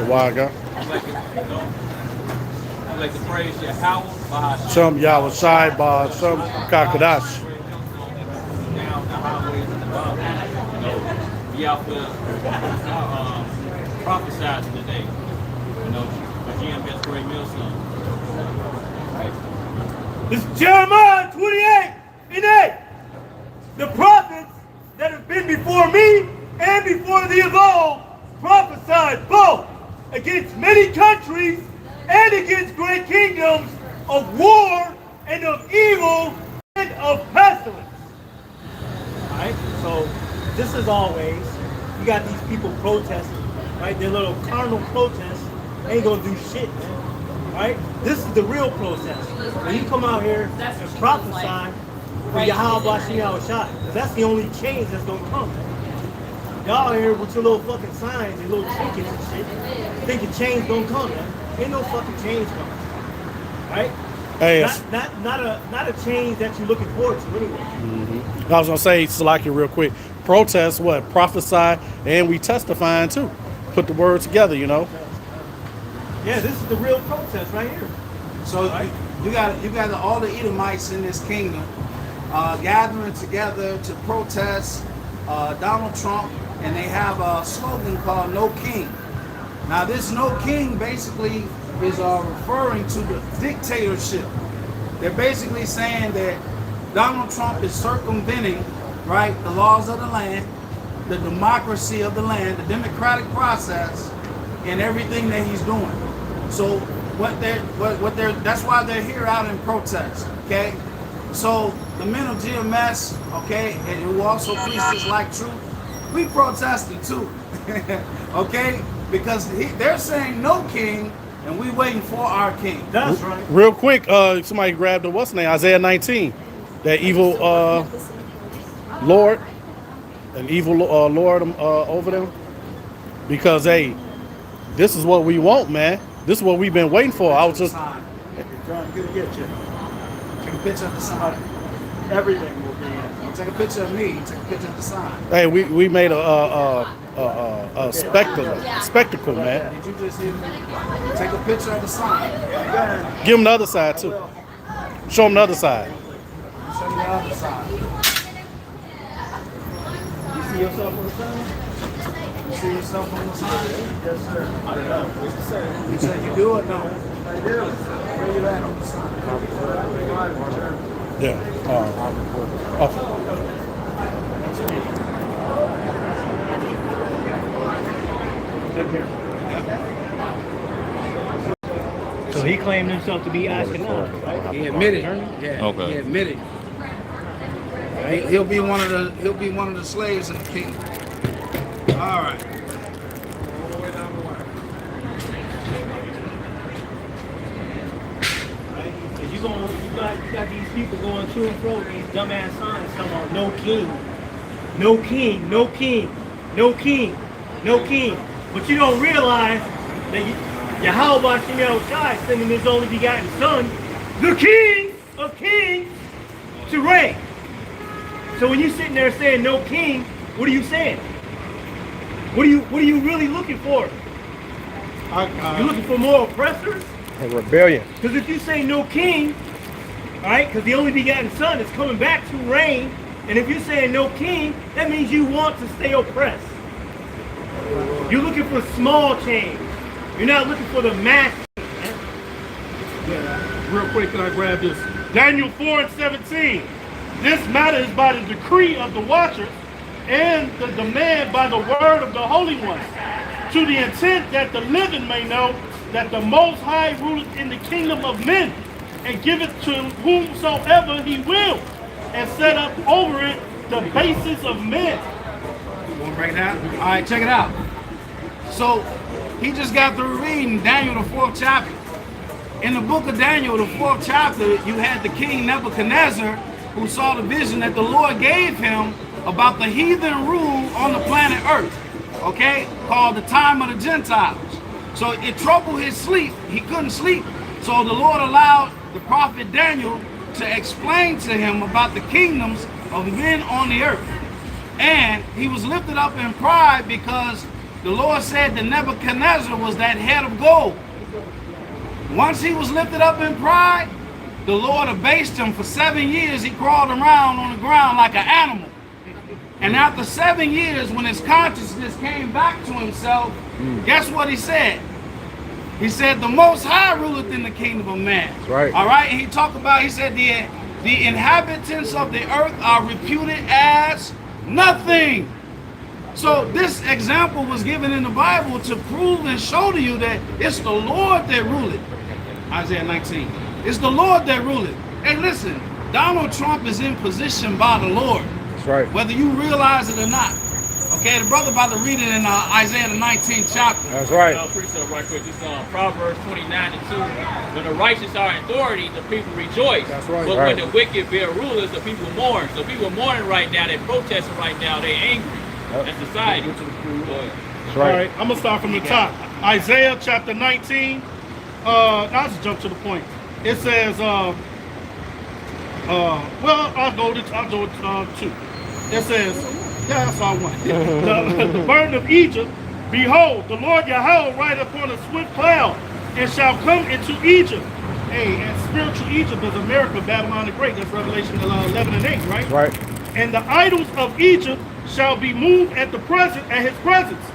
why God? Like to praise Yahweh, Some Yahweh Shai, some Kakadash. down the highways and the byways. Be out there prophesizing today. My GM has great millstone. Right? This is Jeremiah 28 and 8. The prophets that have been before me and before thee of old prophesied both against many countries and against great kingdoms of war and of evil and of pestilence. Alright, so this is always, you got these people protesting, right? Their little carnal protests ain't gonna do shit, man. Right? This is the real protest. When you come out here and prophesy for Yahweh Shai, because that's the only change that's gonna come, man. Y'all here with your little fucking signs and little trinkets and shit, thinking change gonna come, man. Ain't no fucking change coming. Right? Hey, not a change that you're looking forward to anyway. I was gonna say, Salaki, real quick. Protest, what? Prophesy, and we testifying too. Put the words together, Yeah, this is the real protest right here. So right? you got all the Edomites in this kingdom gathering together to protest Donald Trump, and they have a slogan called "No King." Now, this "No King" basically is referring to the dictatorship. They're basically saying that Donald Trump is circumventing, right, the laws of the land, the democracy of the land, the democratic process, and everything that he's doing. So that's why they're here out in protest. Okay, so the men of GMS, okay, and who also preach this like truth, we protesting too. Okay, because they're saying no king, and we waiting for our king. That's right. Real quick, somebody grabbed the what's name? Isaiah 19. That evil Lord, an evil Lord over them. Because hey, this is what we want, man. This is what we've been waiting for. I was just John, get you. Take a picture of the sign. Everything will be in. Don't take a picture of me. Take a picture of the sign. hey, we made a spectacle, man. Did you just hear me? Take a picture of the sign. Give them the other side too. Show them the other side. Show me the other side. You see yourself on the sign? You see yourself on the sign? Yes, sir. I don't know. What you say? You said you do it? No. I do. Where you at on the sign? Yeah. Okay. So he claimed himself to be Ashkenaz, right? He admitted. Yeah. Okay. He admitted. He'll be one of the slaves in the kingdom. All right. You got these people going to and fro with these dumbass signs talking about no king, no king, no king, no king, no king. But you don't realize that Yahweh Shai is sending his only begotten son, the King of Kings, to reign. So when you're sitting there saying no king, what are you saying? What are you really looking for? You're looking for more oppressors? A rebellion. Because if you say no king, right, because the only begotten son is coming back to reign, and if you're saying no king, that means you want to stay oppressed. You're looking for small change. You're not looking for the mass change. Yeah. Real quick, can I grab this? Daniel 4:17. This matter is by the decree of the watchers and the demand by the word of the Holy Ones, to the intent that the living may know that the Most High ruleth in the kingdom of men, and giveth to whomsoever he will, and set up over it the basis of men. You want to break it out? All right, check it out. So he just got through reading Daniel, the 4th chapter. In the book of Daniel, the 4th chapter, you had the king Nebuchadnezzar, who saw the vision that the Lord gave him about the heathen rule on the planet Earth, okay, called the time of the Gentiles. So it troubled his sleep. He couldn't sleep. So the Lord allowed the prophet Daniel to explain to him about the kingdoms of men on the earth. And he was lifted up in pride because The Lord said that Nebuchadnezzar was that head of gold. Once he was lifted up in pride, the Lord abased him for 7 years. He crawled around on the ground like an animal. And after 7 years, when his consciousness came back to himself, guess what he said? He said, the Most High ruleth in the kingdom of man. That's right. All right, and he talked about, he said, the inhabitants of the earth are reputed as nothing. So this example was given in the Bible to prove and show to you that it's the Lord that ruleth. Isaiah 19. It's the Lord that ruleth. Hey, listen, Donald Trump is in position by the Lord. That's right. Whether you realize it or not. Okay, the brother about to read it in Isaiah the 19th chapter. That's right. Precept right quick. This is Proverbs 29:2. When the righteous are in authority, the people rejoice. That's right. But Right. when the wicked bear rulers, the people mourn. So people mourning right now. They're protesting right now. They're angry. That's society. Go ahead. That's All right. right, I'm gonna start from the top. Isaiah chapter 19. I'll just jump to the point. It says, well, I'll go to 2. It says, yeah, that's all I want. The burden of Egypt, behold, the Lord Yahweh ride upon a swift cloud, and shall come into Egypt. Hey, and spiritual Egypt is America, Babylon the Great. That's Revelation 11 and 8, right? Right. And the idols of Egypt shall be moved at his presence,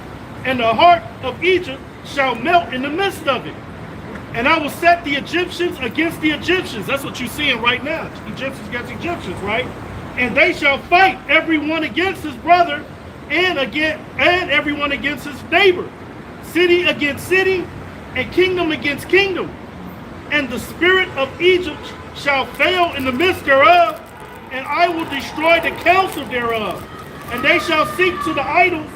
and the heart of Egypt shall melt in the midst of it. And I will set the Egyptians against the Egyptians. That's what you're seeing right now. Egyptians against Egyptians, right? And they shall fight everyone against his brother, and everyone against his neighbor, city against city, and kingdom against kingdom. And the spirit of Egypt shall fail in the midst thereof, and I will destroy the counsel thereof. And they shall seek to the idols,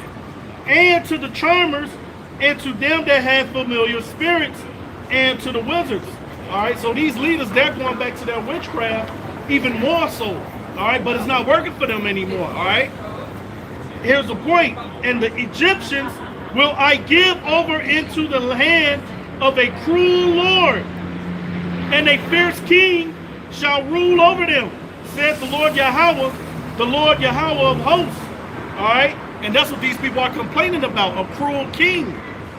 and to the charmers, and to them that have familiar spirits, and to the wizards. All right, so these leaders, they're going back to their witchcraft even more so. All right, but it's not working for them anymore. All right, here's the point. And the Egyptians will I give over into the hand of a cruel lord, and a fierce king shall rule over them, said the Lord Yahweh of hosts. All right, and that's what these people are complaining about, a cruel king.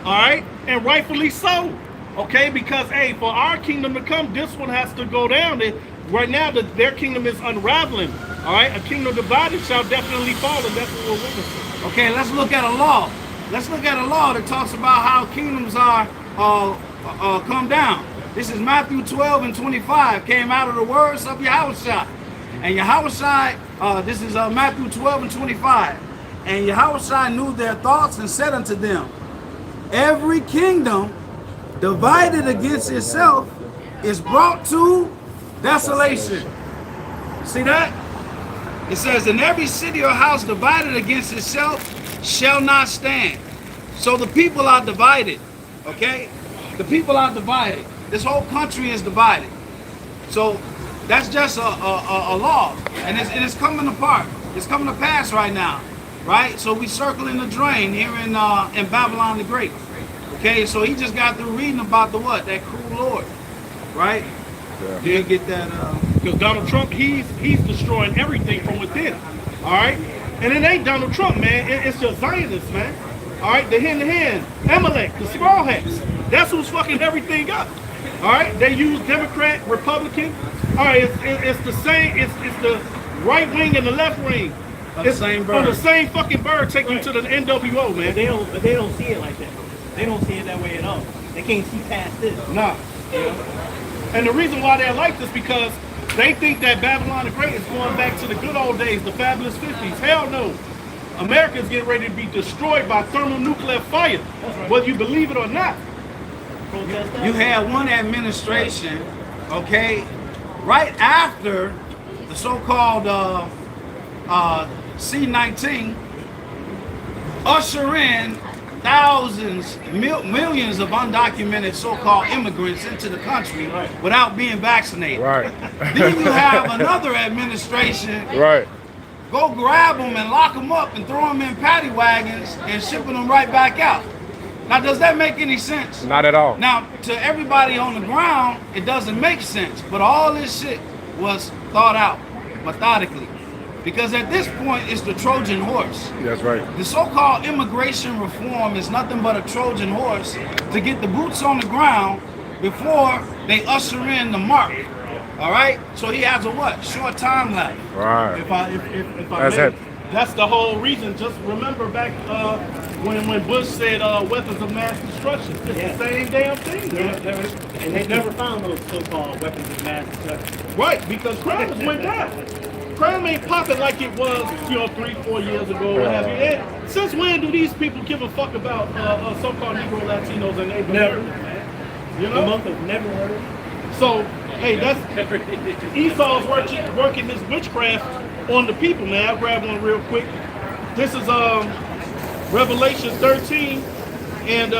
All right, and rightfully so. Okay, because hey, for our kingdom to come, this one has to go down. Right now, their kingdom is unraveling. All right, a kingdom divided shall definitely fall, and that's what we're witnessing. Okay, let's look at a law. Let's look at a law that talks about how kingdoms are come down. This is Matthew 12 and 25. Came out of the words of Yahushua. And Yahushua, this is Matthew 12 and 25. And Yahushua knew their thoughts and said unto them, every kingdom divided against itself is brought to desolation. See that? It says, in every city or house divided against itself shall not stand. So the people are divided. Okay? The people are divided. This whole country is divided. So that's just a law. And it's coming apart. It's coming to pass right now. Right? So we circling the drain here in Babylon the Great. Okay, so he just got through reading about the what? That cruel Lord. Right? Yeah. You get that Because Donald Trump, he's destroying everything from within. All right? And it ain't Donald Trump, man. It's just Zionists, man. All right? The hand, Amalek, the straw hats. That's who's fucking everything up. All right? They use Democrat, Republican. All right, it's the same. It's the right wing and the left wing. It's the same bird. On the same fucking bird taking you to the NWO, man. But they don't see it like that. They don't see it that way at all. They can't see past this. Nah. You know? And the reason why they're like this because they think that Babylon the Great is going back to the good old days, the fabulous 50s. Hell no. America is getting ready to be destroyed by thermonuclear fire, whether you believe it or not. You had one administration, okay, right after the so-called C-19 usher in thousands, millions of undocumented so-called immigrants into the country without being vaccinated. Right. Then you have another administration Right. go grab them and lock them up and throw them in paddy wagons and shipping them right back out. Now, does that make any sense? Not at all. Now, to everybody on the ground, it doesn't make sense. But all this shit was thought out methodically. Because at this point, it's the Trojan horse. That's right. The so-called immigration reform is nothing but a Trojan horse to get the boots on the ground before they usher in the mark. All right? So he has a what? Short time left. Right. If I That's may, it. that's the whole reason. Just remember back when Bush said weapons of mass destruction. It's the same damn thing. Man. And they never found those so-called weapons of mass destruction. Right, because crime has went down. Crime ain't popping like it was, 3-4 years ago, what have you. And since when do these people give a fuck about so-called Negro Latinos and Native Never. Americans, man? You The know? month of never heard. So, hey, that's Esau's working this witchcraft on the people, man. I'll grab one real quick. This is Revelation 13 and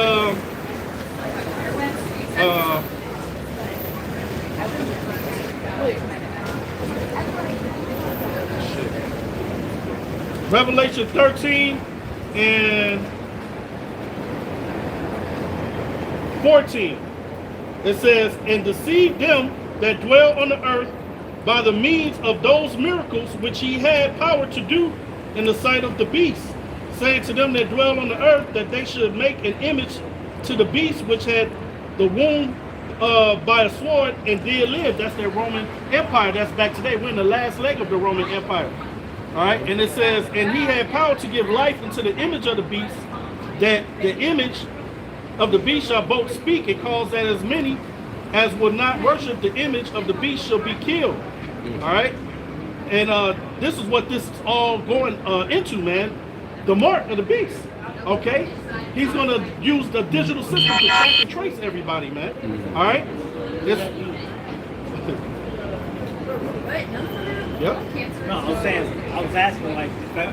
Revelation 13 and 14. It says, and deceive them that dwell on the earth by the means of those miracles which he had power to do in the sight of the beast, saying to them that dwell on the earth that they should make an image to the beast which had the wound by a sword and did live. That's their Roman Empire. That's back today. We're in the last leg of the Roman Empire. All right, and it says, and he had power to give life into the image of the beast, that the image of the beast shall both speak and cause that as many as will not worship the image of the beast shall be killed. All right, and this is what this is all going into, man. The mark of the beast. Okay, he's gonna use the digital system to track and trace everybody, man. All right, this. Yep. No, I was asking, like, if I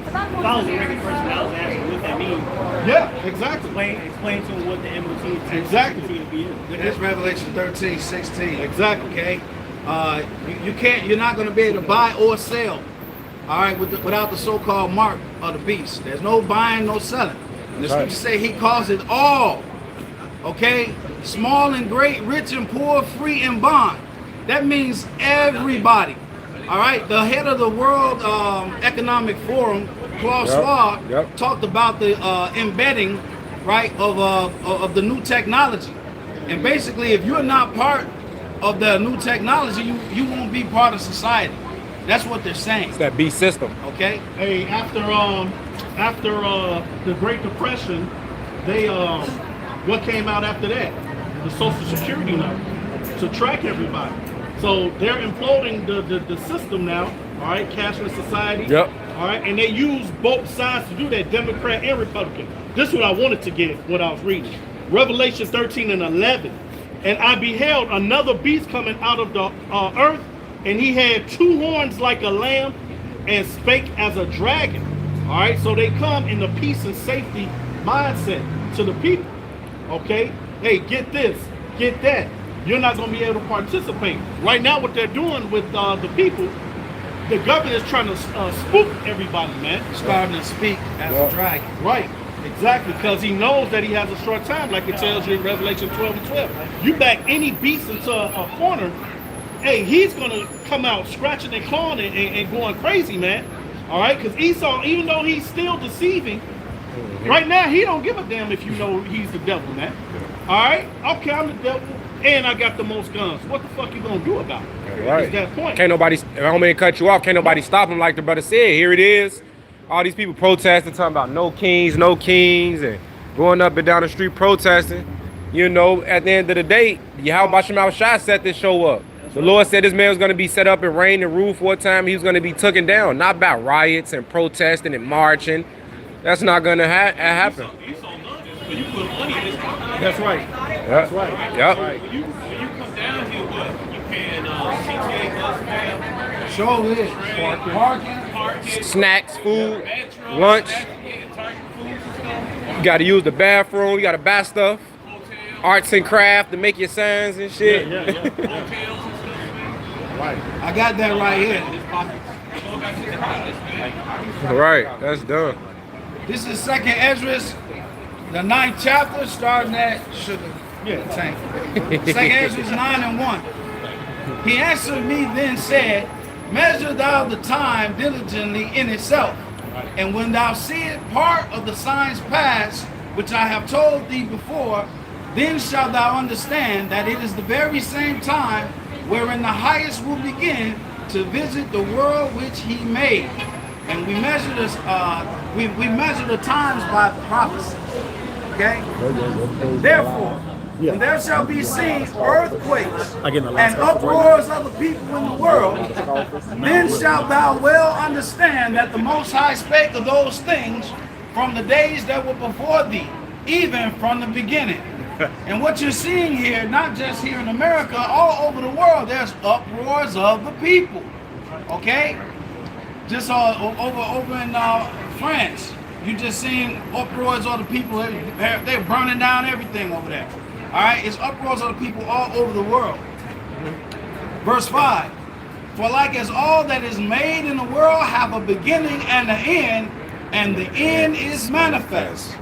was a regular person, I was asking what that means. Yeah, exactly. Explain to them what the MOT Exactly. is. It's Revelation 13, 16. Exactly. Okay? You're not going to be able to buy or sell, all right, without the so-called mark of the beast. There's no buying, no selling. And the scriptures say he calls it all, okay? Small and great, rich and poor, free and bond. That means everybody. All right, the head of the World Economic Forum, Klaus Schwab, talked about the embedding, right, of the new technology. And basically, if you're not part of the new technology, you won't be part of society. That's what they're saying. It's that beast system. Okay. Hey, after the Great Depression, they what came out after that? The Social Security number to track everybody. So they're imploding the system now, all right, cashless society. Yep. All right, and they use both sides to do that, Democrat and Republican. This is what I wanted to get, what I was reading. Revelation 13 and 11. And I beheld another beast coming out of the earth, and he had two horns like a lamb, and spake as a dragon. All right, so they come in the peace and safety mindset to the people. Okay, hey, get this, get that. You're not going to be able to participate. Right now, what they're doing with the people, the government is trying to spook everybody, man. Starting to speak as a dragon. Right, exactly, because he knows that he has a short time, like it tells you in Revelation 12 and 12. You back any beast into a corner, hey, he's going to come out scratching and clawing and going crazy, man. All right, because Esau, even though he's still deceiving, right now, he don't give a damn if you know he's the devil, man. All right, okay, I'm the devil. And I got the most guns. What the fuck you gonna do about it? Right. It's that point. Can't nobody, if I don't mean to cut you off, can't nobody stop him like the brother said. Here it is. All these people protesting, talking about no kings, and going up and down the street protesting. You know, at the end of the day, Yahweh Shem Shai set this show up. The Lord said this man was going to be set up and reign and rule for a time. He was going to be taken down. Not about riots and protesting and marching. That's not going to happen. When you put money in this pocket, That's right. That's right. Yep. when you come down here, what? You paying CTA bus fare, Show this. Parking. parking, Snacks, food, metro, lunch. Target foods and stuff, You got to use the bathroom. You got to buy stuff. hotel, Arts and craft to make your signs and shit. Yeah. hotels and stuff, man. Right. I got that right here. This pocket. You all got to the pockets, man. Right. That's done. This is 2nd Esdras, the 9th chapter, starting at sugar. Tank. 2nd Esdras 9 and 1. He answered me then said, Measure thou the time diligently in itself. And when thou seest part of the signs past, which I have told thee before, then shalt thou understand that it is the very same time wherein the highest will begin to visit the world which he made. And we measure this. We measure the times by prophecy. Okay. Therefore, when there shall be seen earthquakes and uproars of the people in the world, then shalt thou well understand that the Most High spake of those things from the days that were before thee, even from the beginning. And what you're seeing here, not just here in America, all over the world, there's uproars of the people. Okay? Just over in France, you just seen uproars of the people. They're burning down everything over there. All right? It's uproars of the people all over the world. Verse 5. For like as all that is made in the world have a beginning and an end, and the end is manifest.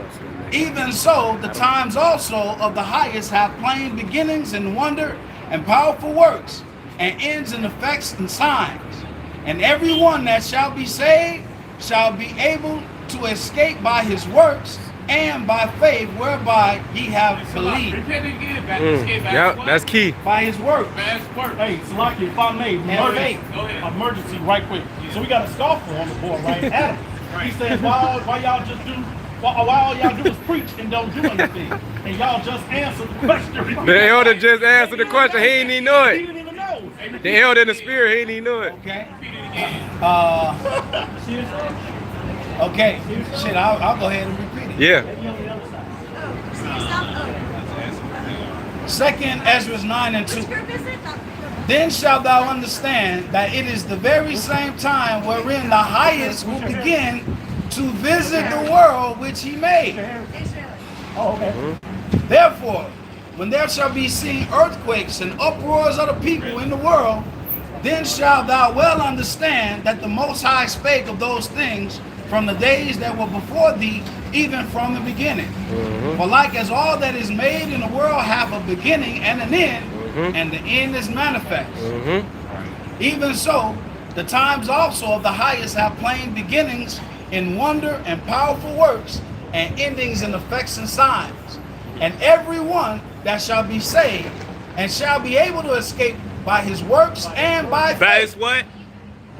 Even so, the times also of the highest have plain beginnings and wonder and powerful works, and ends and effects and signs. And everyone that shall be saved shall be able to escape by his works and by faith whereby he have believed. Yep, that's key. By his work. Hey, Salaki, if I may, emergency right quick. So we got a scoffer on the board, right? Adam. He says, why y'all just do, why all y'all do is preach and don't do anything. And y'all just answer the question. The elder just answered the question. He didn't even know He it. didn't even know. The elder in the spirit, he didn't even know it. Okay. Okay. Shit, I'll go ahead and repeat it. Yeah. 2nd Ezra 9 and 2. Then shalt thou understand that it is the very same time wherein the highest will begin to visit the world which he made. Therefore, when there shall be seen earthquakes and uproars of the people in the world, then shalt thou well understand that the Most High spake of those things from the days that were before thee, even from the beginning. For like as all that is made in the world have a beginning and an end, and the end is manifest. Even so, the times also of the highest have plain beginnings in wonder and powerful works, and endings in effects and signs. And every one that shall be saved and shall be able to escape by his works and by That faith. is what?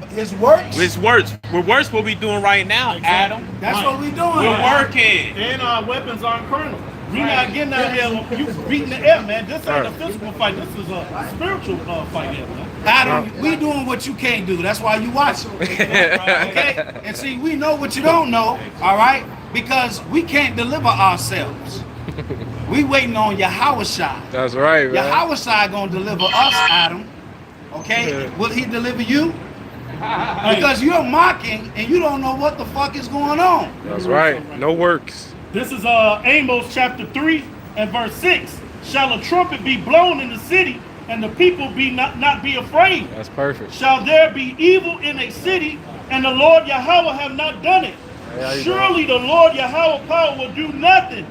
His works? His works. What works what we doing right now, Adam? That's what we doing. We're working. And our weapons aren't carnal. We not getting out here, you beating the air, man. This ain't a physical fight. This is a spiritual fight here, man. Adam, we doing what you can't do. That's why you watch it. Okay? And see, we know what you don't know, all right? Because we can't deliver ourselves. We waiting on Yahawashi. That's right, man. Yahawashi gonna deliver us, Adam. Okay? Will he deliver you? Because you're mocking and you don't know what the fuck is going on. That's right. No works. This is Amos chapter 3 and verse 6. Shall a trumpet be blown in the city, and the people be not be afraid? That's perfect. Shall there be evil in a city, and the Lord Yahweh have not done it? Surely the Lord Yahweh power will do nothing,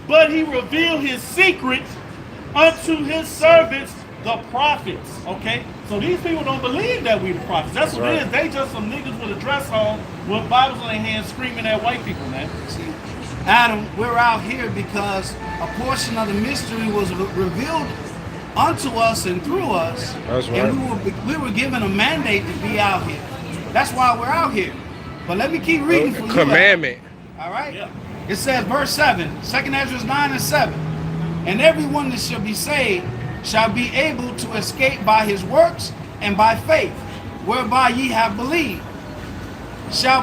but he reveal his secrets unto his servants, the prophets. Okay? So these people don't believe that we the prophets. That's what it is. They just some niggas with a dress on with Bibles in their hands screaming at white people, man. See, Adam, we're out here because a portion of the mystery was revealed unto us and through us. That's right. And we were given a mandate to be out here. That's why we're out here. But let me keep reading for you. Commandment. All right? Yeah. It says, verse 7, 2nd Ezra 9 and 7. And everyone that shall be saved shall be able to escape by his works and by faith, whereby ye have believed, shall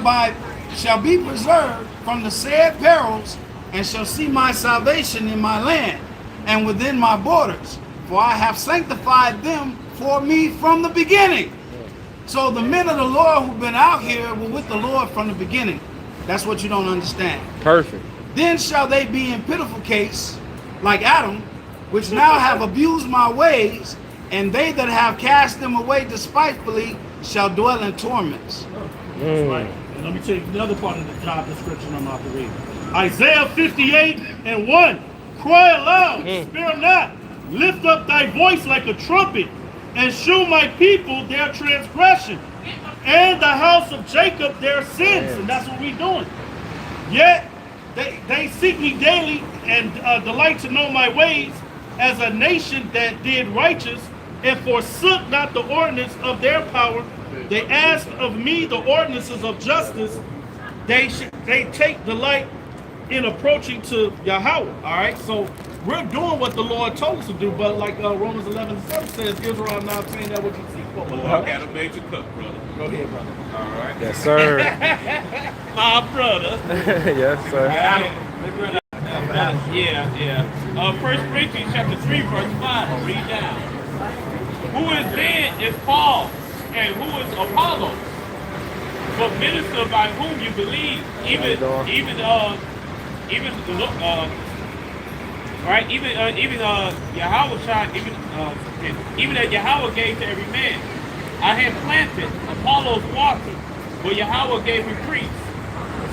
be preserved from the said perils, and shall see my salvation in my land and within my borders, for I have sanctified them for me from the beginning. So the men of the Lord who've been out here were with the Lord from the beginning. That's what you don't understand. Perfect. Then shall they be in pitiful case, like Adam, which now have abused my ways, and they that have cast them away despitefully shall dwell in torments. That's right. And let me tell you the other part of the job description I'm about to read. Isaiah 58 and 1. Cry aloud, spare not. Lift up thy voice like a trumpet, and shew my people their transgression, and the house of Jacob their sins. And that's what we're doing. Yet they seek me daily and delight to know my ways, as a nation that did righteous and forsook not the ordinance of their power. They asked of me the ordinances of justice. They take delight in approaching to Yahweh. All right, so we're doing what the Lord told us to do, but like Romans 11:7 says, Israel now obtain that which you seek for. Well, I got a major cup, brother. Go ahead, brother. All right. Yes, sir. My brother. Yes, sir. Yeah. 1 Corinthians chapter 3, verse 5. Read down. Who is then is Paul, and who is Apollo? But minister by whom you believe, even Yahweh shine, even as Yahweh gave to every man. I have planted, Apollo's watered, but Yahweh gave increase.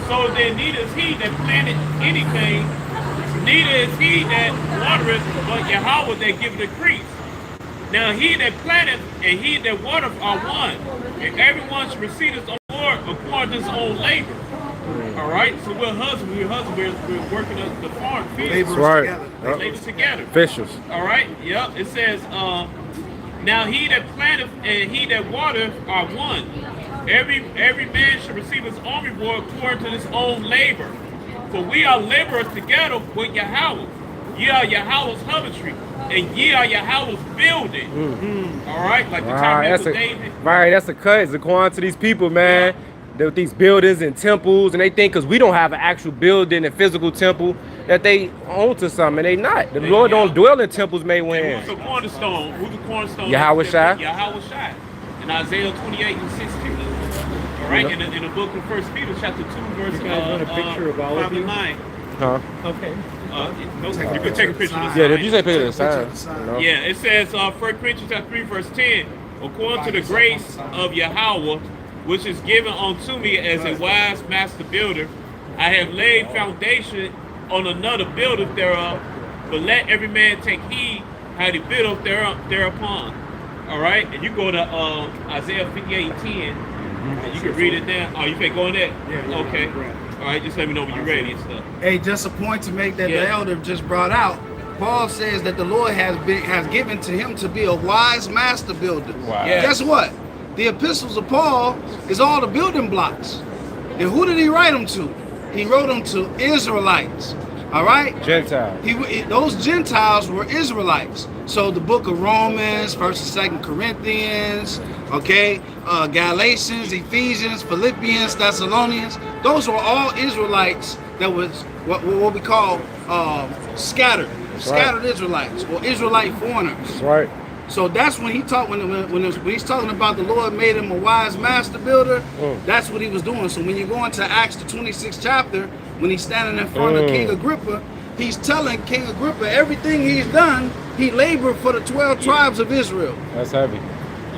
So then neither is he that planted anything, neither is he that watereth, but Yahweh that giveth increase. Now he that planteth and he that watereth are one, and everyone should receive his own reward according to his own labor. All right, so we're husbands, we're working the farm field. That's right. Yep. Labor together. Officials. All right, yep. It says, now he that planteth and he that watereth are one. Every man should receive his own reward according to his own labor. For we are laborers together with Yahweh. Ye are Yahweh's husbandry, and ye are Yahweh's building. All right, like the tabernacle of David. Right, that's a cut. It's a quan to these people, man. With these buildings and temples, and they think because we don't have an actual building and physical temple that they own to something, and they not. The Lord don't dwell in temples made with hands. Who's the cornerstone? Who's the cornerstone? Yahweh Shai. Yahweh Shai. In Isaiah 28 and 16. All right, in the book of 1 Peter chapter 2, verse 5 and 9. Huh? Okay. You can take a picture of the sign. Yeah, did you say picture of the sign? No. Yeah, it says 1 Corinthians chapter 3, verse 10. According to the grace of Yahweh, which is given unto me as a wise master builder, I have laid foundation on another buildeth thereof, but let every man take heed how he buildeth thereupon. All right, and you go to Isaiah 58 and 10, and you can read it there. Oh, you can go in there? Yeah. Okay. All right, just let me know when you're ready and stuff. Hey, just a point to make that the elder just brought out. Paul says that the Lord has given to him to be a wise master builder. Wow. Yeah. Guess what? The epistles of Paul is all the building blocks. And who did he write them to? He wrote them to Israelites. All right? Gentiles. Those Gentiles were Israelites. So the book of Romans, 1st and 2nd Corinthians, okay, Galatians, Ephesians, Philippians, Thessalonians, those were all Israelites that was what we call scattered Israelites or Israelite foreigners. That's right. So that's when he talked when he's talking about the Lord made him a wise master builder. That's what he was doing. So when you go into Acts the 26th chapter, when he's standing in front of King Agrippa, he's telling King Agrippa everything he's done. He labored for the 12 tribes of Israel. That's heavy.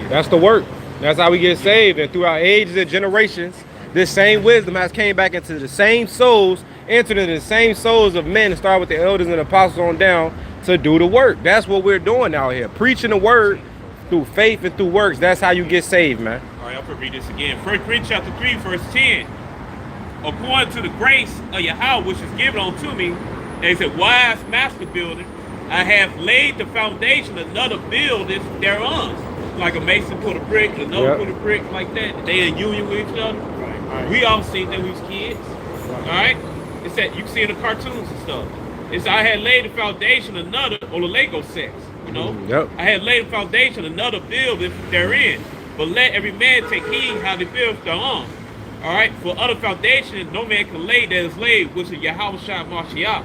That's the work. That's how we get saved. And throughout ages and generations, this same wisdom has came back into the same souls, entered into the same souls of men, and started with the elders and apostles on down to do the work. That's what we're doing out here. Preaching the word through faith and through works. That's how you get saved, man. All right, I'm going to read this again. 1 Corinthians chapter 3, verse 10. According to the grace of Yahweh, which is given unto me, as a wise master builder, I have laid the foundation, another buildeth thereon. Like a mason put a brick, another put a brick, like that. They in union with each other. Right. We all seen that we was kids. All right? It's that you can see in the cartoons and stuff. It's I had laid the foundation, another, or the Lego sets, you know? I had laid the foundation, another buildeth therein. But let every man take heed how they build thereon. All right? For other foundation, no man can lay that is laid, which is Yahweh Shai Mashiach.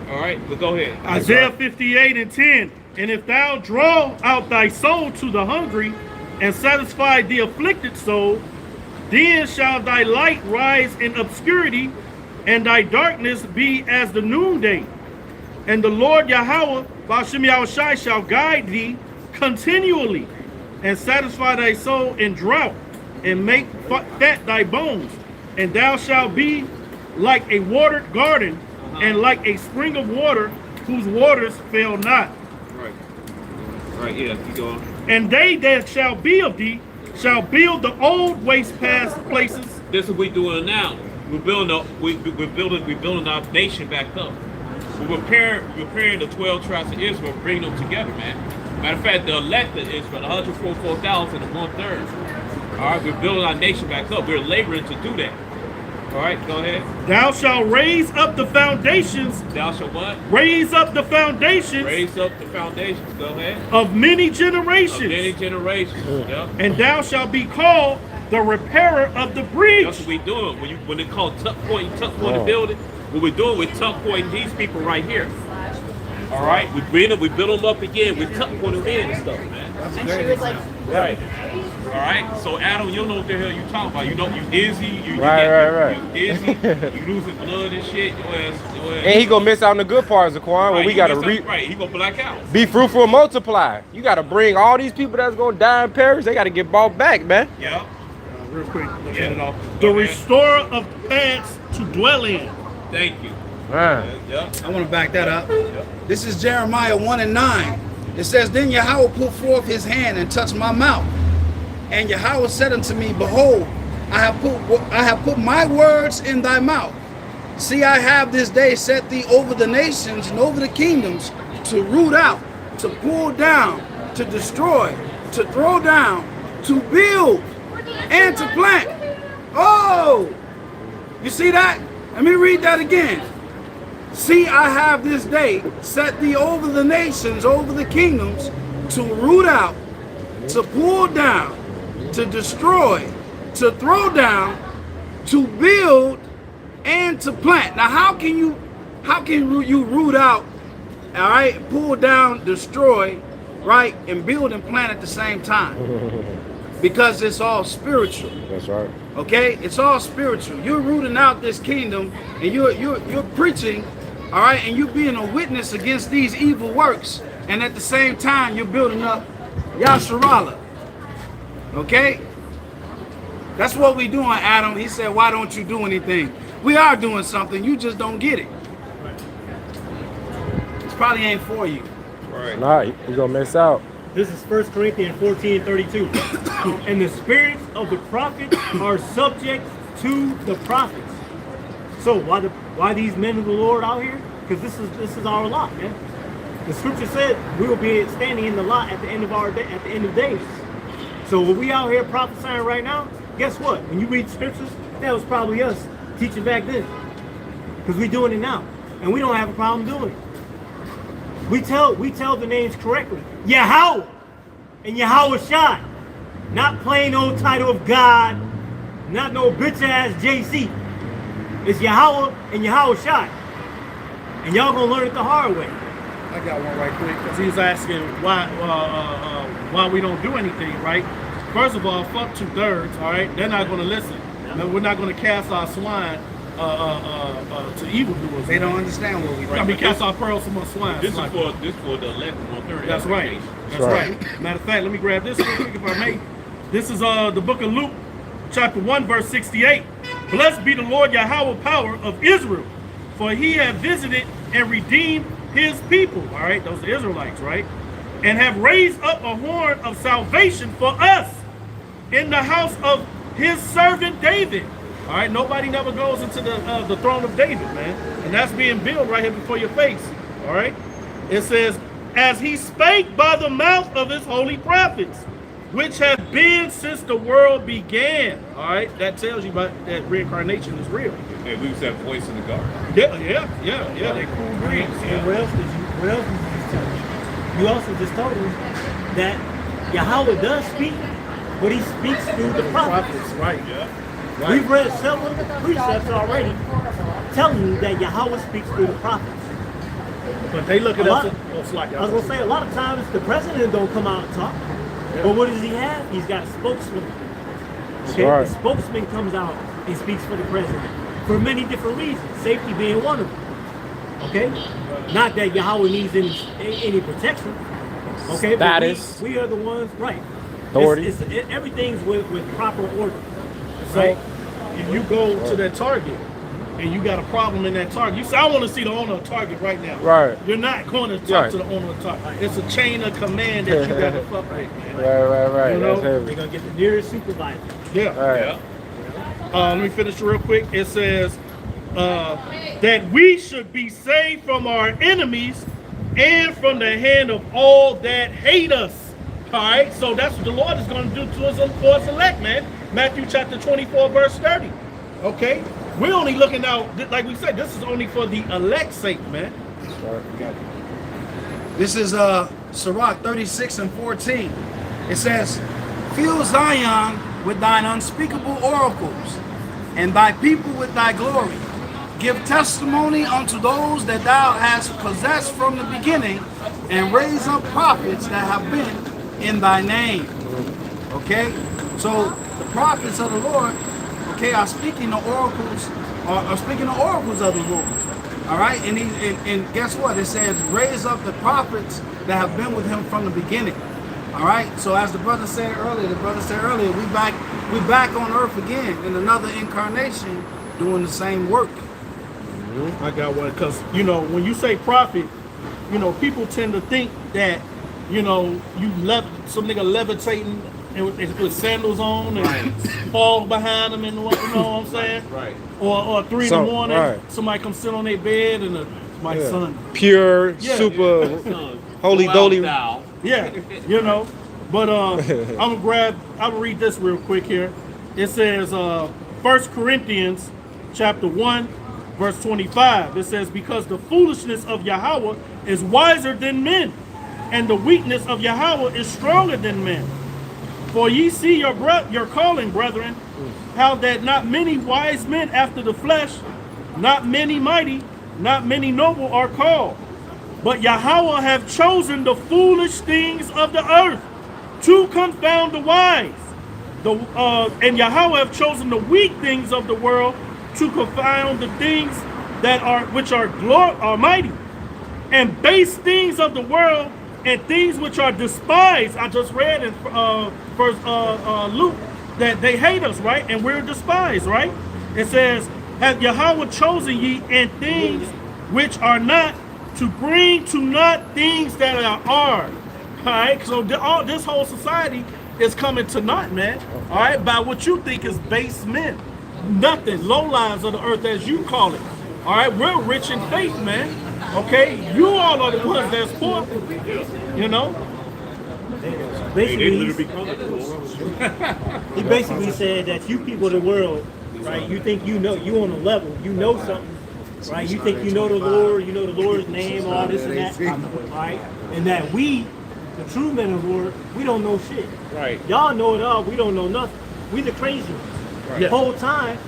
All right? But go ahead. Isaiah 58 and 10. And if thou draw out thy soul to the hungry and satisfy the afflicted soul, then shall thy light rise in obscurity, and thy darkness be as the noonday. And the Lord Yahweh, Ba'ashem Yahushai, shall guide thee continually, and satisfy thy soul in drought, and make fat thy bones. And thou shalt be like a watered garden, and like a spring of water, whose waters fail not. Right, yeah, keep going. And they that shall be of thee shall build the old waste past places. This is what we're doing now. We're building our nation back up. We're repairing the 12 tribes of Israel, bringing them together, man. Matter of fact, the elected Israel, 144,000 and 1/3. All right, we're building our nation back up. We're laboring to do that. All right, go ahead. Thou shalt raise up the foundations. Thou shalt what? Raise up the foundations. Raise up the foundations. Go ahead. Of many generations. Of many generations. Yep. And thou shalt be called the repairer of the breach. That's what we doing. When they call tuck pointing the building, what we're doing, we're tuck pointing these people right here. All right, we build them up again. We tuck point them in and stuff, man. And she was like, Right. All right. So Adam, you don't know what the hell you talking about. You dizzy. You Right. You dizzy. You losing blood and shit. Your ass. And he gonna miss out on the good parts, Zaquan. When we gotta right. He gonna black out. be fruitful and multiply. You gotta bring all these people that's gonna die and perish. They gotta get bought back, man. Yeah. Real quick, let's Yeah. get it off. Go The ahead. restorer of paths to dwell in. Thank you. Man. Yeah. I want to back that up. This is Jeremiah 1:9. It says, Then Yahweh put forth his hand and touched my mouth. And Yahweh said unto me, Behold, I have put my words in thy mouth. See, I have this day set thee over the nations and over the kingdoms, to root out, to pull down, to destroy, to throw down, to build, and to plant. Oh! You see that? Let me read that again. See, I have this day set thee over the nations, over the kingdoms, to root out, to pull down, to destroy, to throw down, to build, and to plant. Now, how can you root out, all right, pull down, destroy, right, and build and plant at the same time? Because it's all spiritual. That's right. Okay, it's all spiritual. You're rooting out this kingdom, and you're preaching, all right, and you're being a witness against these evil works, and at the same time you're building up Yasharallah. Okay, that's what we doing, Adam. He said, "Why don't you do anything?" We are doing something. You just don't get it. This probably ain't for you. Right. Nah, you gonna miss out. This is 1 Corinthians 14:32. And the spirits of the prophets are subject to the prophets. So why these men of the Lord out here? Because this is our lot, man. The scripture said we will be standing in the lot at the end of our day, at the end of days. So when we out here prophesying right now, guess what? When you read scriptures, that was probably us teaching back then. Because we're doing it now. And we don't have a problem doing it. We tell the names correctly. Yahweh and Yahweh Shai. Not plain old title of God. Not no bitch ass JC. It's Yahweh and Yahweh Shai. And y'all gonna learn it the hard way. I got one right quick because he's asking why we don't do anything, right? First of all, fuck 2/3, all right? They're not going to listen. No, we're not going to cast our swine to evildoers. They don't understand what we do. I mean, cast our pearls among swine. This is for the 11 1/3. That's right. That's right. Matter of fact, let me grab this real quick if I may. This is the book of Luke, chapter 1, verse 68. Blessed be the Lord Yahweh power of Israel, for he hath visited and redeemed his people. All right, those are Israelites, right? And have raised up a horn of salvation for us in the house of his servant David. All right, nobody never goes into the throne of David, man. And that's being built right here before your face. All right, it says, as he spake by the mouth of his holy prophets, which have been since the world began. All right, that tells you about that reincarnation is real. They lose that voice in the garden. Yeah. They cool breeze. And what else did you just tell me? You also just told me that Yahweh does speak, but he speaks through the prophets. Right. Yeah. Right. We've read several precepts already telling you that Yahweh speaks through the prophets. But they look at A us. lot- It's like I was gonna say a lot of times the president don't come out and talk. Yeah. But what does he have? He's got a spokesman. Okay, right. the spokesman comes out and speaks for the president for many different reasons. Safety being one of them. Okay, not that Yahweh needs any protection. Okay, Status. but we are the ones, right? Authority. Everything's with proper order. So Right. if you go to that Target and you got a problem in that Target, you say, I want to see the owner of Target right now. Right. You're not going to talk to the owner of Target. It's a chain of command that you got to fuck with, man. Right. You know? That's heavy. They're gonna get the nearest supervisor. Yeah. Right. Let me finish real quick. It says that we should be saved from our enemies and from the hand of all that hate us. All right, so that's what the Lord is going to do to us for us elect, man. Matthew chapter 24, verse 30. Okay, we're only looking out, like we said, this is only for the elect's sake, man. This is Sirach 36 and 14. It says, fill Zion with thine unspeakable oracles, and thy people with thy glory. Give testimony unto those that thou hast possessed from the beginning, and raise up prophets that have been in thy name. Okay? So the prophets of the Lord, okay, are speaking the oracles, are speaking the oracles of the Lord. All right? And guess what? It says, raise up the prophets that have been with him from the beginning. All right? So as the brother said earlier, we back on earth again in another incarnation doing the same work. I got one, because, you know, when you say prophet, you know, people tend to think that, you know, you left some nigga levitating and with sandals on and fall behind them and what, you know what I'm saying? Right. Or 3 in the morning, somebody come sit on their bed and my son. Pure, super, holy doly. Yeah, you know. But I'll read this real quick here. It says 1 Corinthians chapter 1, verse 25. It says, because the foolishness of Yahweh is wiser than men, and the weakness of Yahweh is stronger than men. For ye see your calling, brethren, how that not many wise men after the flesh, not many mighty, not many noble are called. But Yahweh have chosen the foolish things of the earth to confound the wise. And Yahweh have chosen the weak things of the world to confound the things that are which are mighty, and base things of the world and things which are despised. I just read in first Luke that they hate us, right? And we're despised, right? It says, hath Yahweh chosen ye in things which are not, to bring to naught things that are. All right, so this whole society is coming to naught, man. All right, by what you think is base men. Nothing, low lives of the earth, as you call it. All right, we're rich in faith, man. Okay, you all are the ones that's poor. You know. Basically, he basically said that you people of the world, right? You think you know, you on a level, you know something, right? You think you know the Lord, you know the Lord's name, all this and that, right? And that we, the true men of the Lord, we don't know shit. Right. Y'all know it all. We don't know nothing. We the crazy ones. Right. The whole time,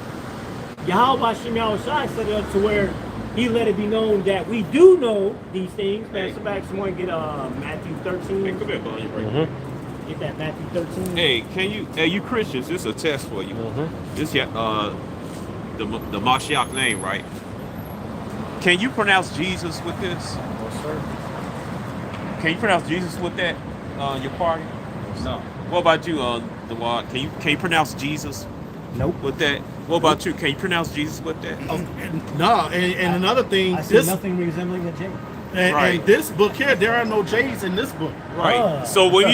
Yahweh Shem Yahushai set it up to where he let it be known that we do know these things. Pastor back, someone get Matthew 13. Hey, come here, buddy. Mm-hmm. Get that Matthew 13. Hey, you Christians, this is a test for you. This the Mashiach name, right? Can you pronounce Jesus with this? Yes, sir. Can you pronounce Jesus with that? Your party? No. What about you, Dawad? Can you pronounce Jesus? Nope. With that? What about you? Can you pronounce Jesus with that? No, and another thing, I see nothing resembling a J. And this book here, there are no J's in this book. Right. So when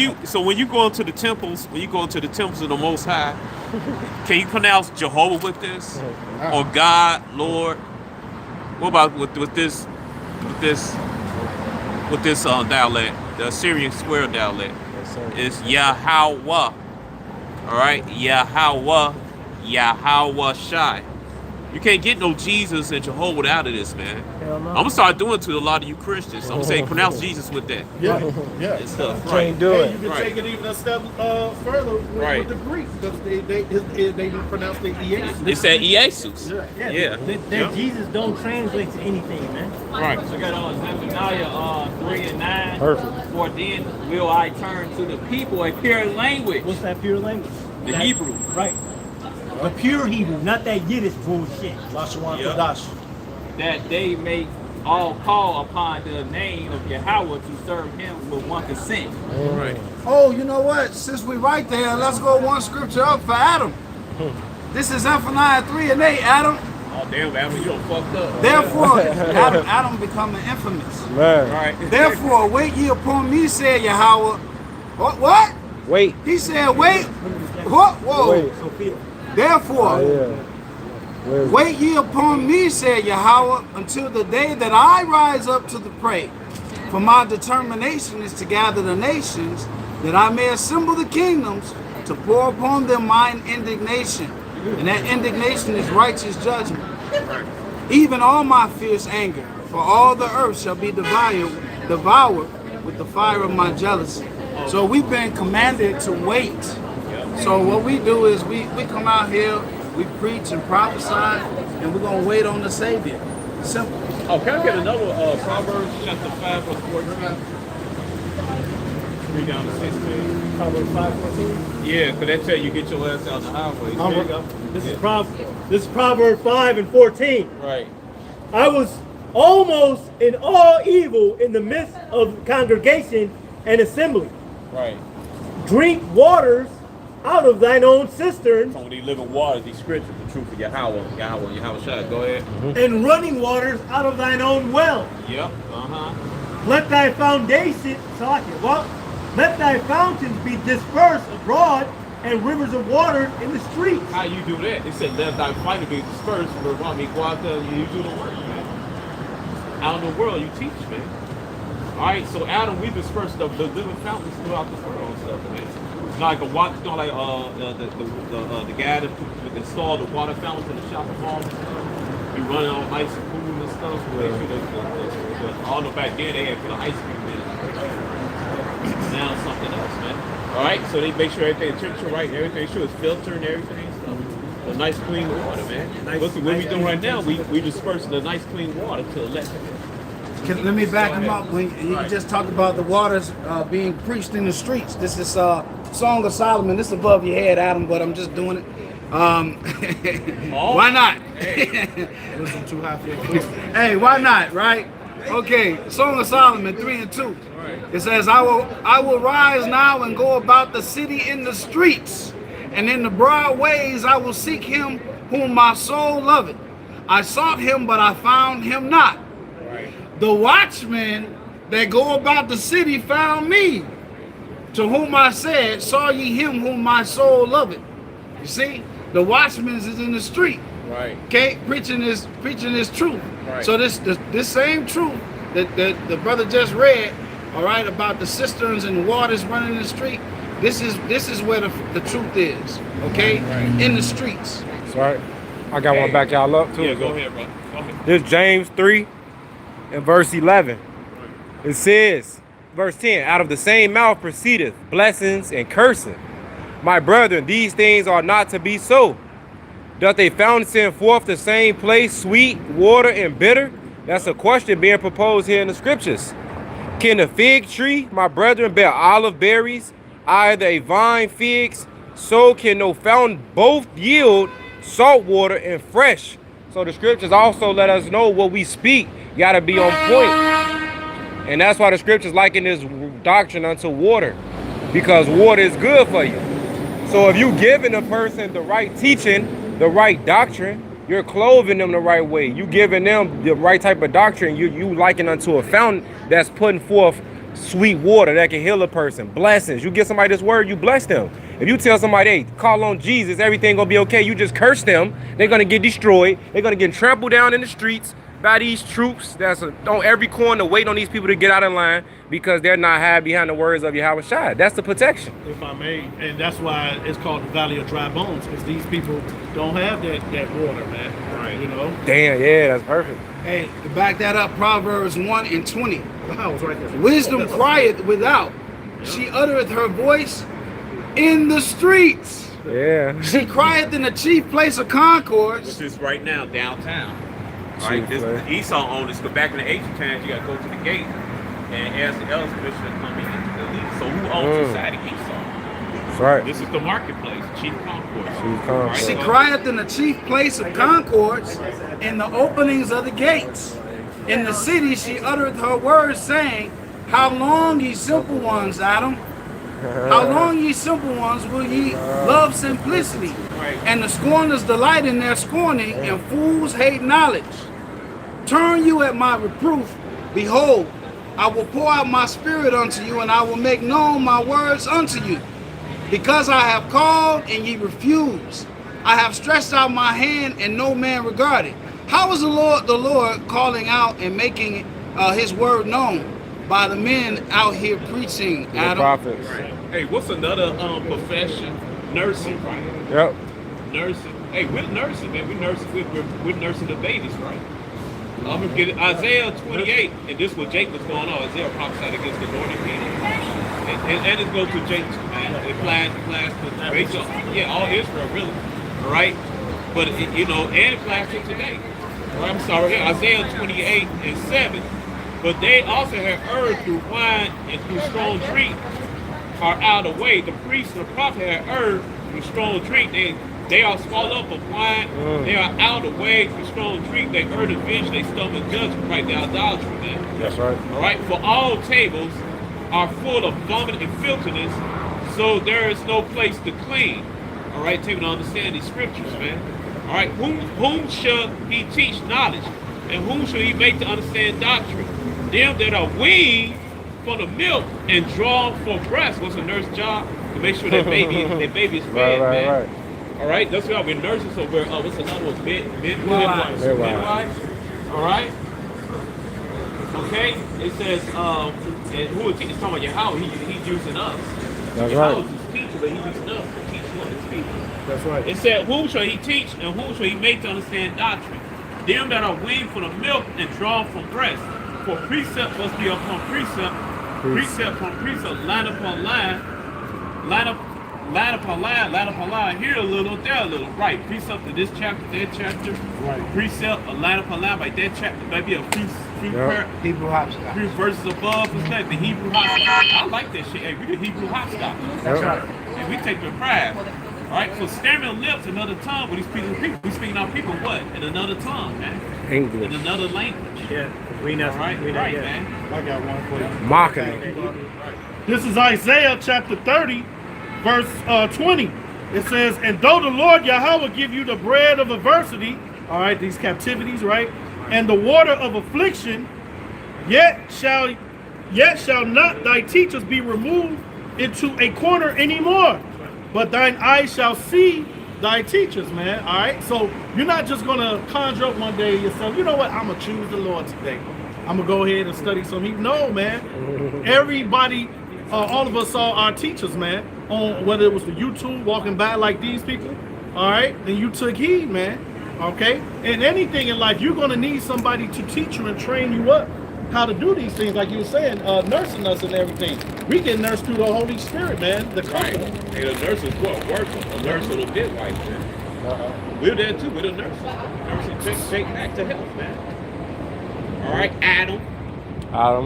you go into the temples, of the Most High, can you pronounce Jehovah with this, or God, Lord? What about with this dialect, the Assyrian square dialect? It's Yahweh. All right, Yahweh Shai. You can't get no Jesus and Jehovah out of this, man. Hell no. I'm gonna start doing to a lot of you Christians. I'm gonna say pronounce Jesus with that. Yeah. And stuff. Can't Right. do Hey, it. you can Right. take it even a step further with the Greeks, because they pronounce the ES. It said Jesus. Yeah. That Jesus don't translate to anything, man. Right. I got Zephaniah 3 and 9. Perfect. For then will I turn to the people a pure language, What's that pure language? the That- Hebrew, Right. The pure Hebrew, not that Yiddish bullshit. that they may all call upon the name of Yahweh to serve him with one consent. Right. Oh, you know what? Since we right there, let's go one scripture up for Adam. This is Zephaniah 3 and 8, Adam. Oh damn, Adam, you done fucked up. Therefore, Adam becoming infamous. Man. Right. Therefore, wait ye upon me, said Yahweh. What? Wait. He said, wait. What? Whoa. Wait. Therefore, wait ye upon me, said Yahweh, until the day that I rise up to the prey. For my determination is to gather the nations, that I may assemble the kingdoms, to pour upon them mine indignation. And that indignation is righteous judgment. Even all my fierce anger, for all the earth shall be devoured with the fire of my jealousy. So we've been commanded to wait. So what we do is we come out here, we preach and prophesy, and we're going to wait on the Savior. Simple. Oh, can I get another Proverbs chapter 5 verse 14? Read down to 16. Proverbs 5:14. Yeah, because that tell you get your ass out the highway. There you go. This is Proverbs 5:14. Right. I was almost in all evil in the midst of congregation and assembly. Right. Drink waters out of thine own cistern, So when these living waters, these scriptures, the truth of Yahweh, Yahweh Shai. Go ahead. and running waters out of thine own well. Yep. Let thy let thy fountains be dispersed abroad, and rivers of water in the streets. How you do that? They said let thy fight be dispersed. But I mean, go out there and you do the work, man. Out in the world, you teach, man. All right. So Adam, we dispersed the living fountains throughout the world and stuff, man. It's not like a water, it's not like the guy that installed the water fountains in the shopping mall. He running on ice and pool and stuff. So they all know back then they had put ice cream in it. Now it's something else, man. All right, so they make sure everything temperature right, and everything sure it's filtered and everything and stuff. The nice clean water, man. Look at what we doing right now. We dispersing the nice clean water to electric. Let me back him up. When you just talked about the waters being preached in the streets. This is Song of Solomon. This is above your head, Adam, but I'm just doing it. Why not? Listen too high for Hey, why not, right? Okay, Song of Solomon 3 and 2. It says, I will rise now and go about the city in the streets, and in the broad ways I will seek him whom my soul loveth. I sought him, but I found him not. The watchmen that go about the city found me, to whom I said, saw ye him whom my soul loveth. You see, the watchman is in the street. Right. Okay, preaching this truth. Right. So this same truth that the brother just read, all right, about the cisterns and waters running in the street. This is where the truth is. Okay, in the streets. Sorry. I got one back y'all up too. Yeah, go ahead, bro. Go ahead. This James 3 and verse 11. It says, verse 10, out of the same mouth proceedeth blessings and cursing. My brethren, these things are not to be so. Doth a fountain send forth the same place sweet water and bitter? That's a question being proposed here in the scriptures. Can the fig tree, my brethren, bear olive berries, either a vine figs? So can no fountain both yield salt water and fresh. So the scriptures also let us know what we speak got to be on point. And that's why the scriptures liken this doctrine unto water, because water is good for you. So if you giving a person the right teaching, the right doctrine, you're clothing them the right way. You giving them the right type of doctrine. You liken unto a fountain that's putting forth sweet water that can heal a person. Blessings. You give somebody this word, you bless them. If you tell somebody, hey, call on Jesus, everything gonna be okay, you just curse them, they're gonna get destroyed. They're gonna get trampled down in the streets by these troops that's on every corner waiting on these people to get out of line because they're not hiding behind the words of Yahweh Shai. That's the protection. If I may, and that's why it's called the Valley of Dry Bones, because these people don't have that water, man. Right. You know? Damn, yeah, that's perfect. Hey, to back that up, Proverbs 1 and 20. I was right there. Wisdom crieth without. She uttereth her voice in the streets. Yeah. She crieth in the chief place of concourse. Which is right now downtown. Right, Chief place. Esau owned this, but back in the ancient times, you got to go to the gate and ask the elders commissioner to come in to the lead. So who owns the side of Esau? That's right. This is the marketplace, chief concourse. Chief concourse. She crieth in the chief place of concourse, in the openings of the gates. In the city she uttereth her words, saying, how long, ye simple ones, Adam? How long, ye simple ones, will ye love simplicity? And the scorners delight in their scorning, and fools hate knowledge. Turn you at my reproof. Behold, I will pour out my spirit unto you, and I will make known my words unto you. Because I have called, and ye refuse. I have stretched out my hand, and no man regarded. How is the Lord calling out and making his word known? By the men out here preaching, Adam. Prophets. Hey, what's another profession? Nursing, right? Yep. Nursing. Hey, we're nursing, man. We're nursing the babies, right? I'm gonna get it. Isaiah 28, and this is what Jake was going on. Isaiah prophesied against the northern kingdom, and it goes to Jake, man. It applies to Rachel, yeah, all Israel, really, all right? But and it applies to today. All right, I'm sorry, Isaiah 28 and 7. But they also have erred through wine and through strong drink are out of the way. The priest and the prophet have erred through strong drink. They are swallowed up of wine. They are out of the way through strong drink. They erred in vision. They stumble in judgment. Right, they idolatry, man. That's right. All right, for all tables are full of vomit and filthiness, so there is no place to clean. All right, take to understand these scriptures, man. All right, whom shall he teach knowledge, and whom shall he make to understand doctrine? Them that are weaned from the milk and drawn from breast. What's a nurse's job? To make sure that baby is fed, man. Right. All right, that's why we're nurses. So we're what's another one? Midwives. All right. Okay. It says, and who is teaching? It's talking about Yahweh. He's using us. That's Yahweh right. is teacher, but he's using us to teach what his people. That's right. It said, whom shall he teach, and whom shall he make to understand doctrine? Them that are weaned from the milk and drawn from breast. For precept must be upon precept, precept upon precept, line upon line, line upon line, here a little, there a little. Right, precept in this chapter, that chapter. Right. Precept, a line upon line, by that chapter, maybe a few verses above, the Hebrew hopscotch. I like that shit. Hey, we the Hebrew hopscotch. That's right. And we take the pride. All right, for stammering lips, another tongue, when he's speaking to people, we speaking out people what? In another tongue, man. English. In another language. Yeah, we know. Right, man. I got one for you. Mocking. This is Isaiah chapter 30, verse 20. It says, and though the Lord Yahweh give you the bread of adversity, all right, these captivities, right, and the water of affliction, yet shall not thy teachers be removed into a corner anymore, but thine eyes shall see thy teachers, man. All right, so you're not just gonna conjure up one day yourself, you know what, I'm gonna choose the Lord today, I'm gonna go ahead and study some heat. No, man. Everybody, all of us saw our teachers, man, on whether it was the YouTube walking by like these people, all right, then you took heed, man. Okay, and anything in life, you're gonna need somebody to teach you and train you up how to do these things, like you were saying, nursing us and everything. We get nursed through the Holy Spirit, man. The Right. Hey, the nurse is what? Working. A nurse or a midwife, man. We're there too. We're the nurses. Nurses take back to health, man. All right, Adam.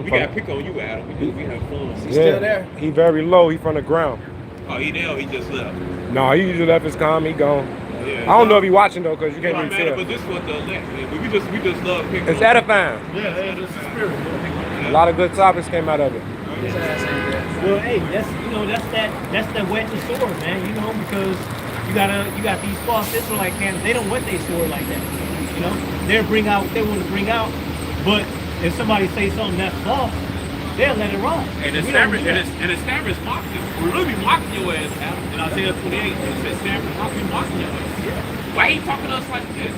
We got to pick on you, Adam. We have fun. He's still there. He very low. He from the ground. Oh, he there or he just left? No, he usually left his calm. He gone. Yeah, I don't know if he watching though, cause you can't really tell. But this was the elect, man. We just love picking. It's edifying. Yeah, this is spirit. A lot of good topics came out of it. Well, hey, that's that wet the sword, man. You know, because you got these false Israelite camps. They don't wet their sword like that. You know, they want to bring out. But if somebody say something that's false, they'll let it run. And it's Stammer's mocking. We're really mocking your ass, Adam. In Isaiah 28, it says Stammer's mocking your ass. Why he talking to us like this?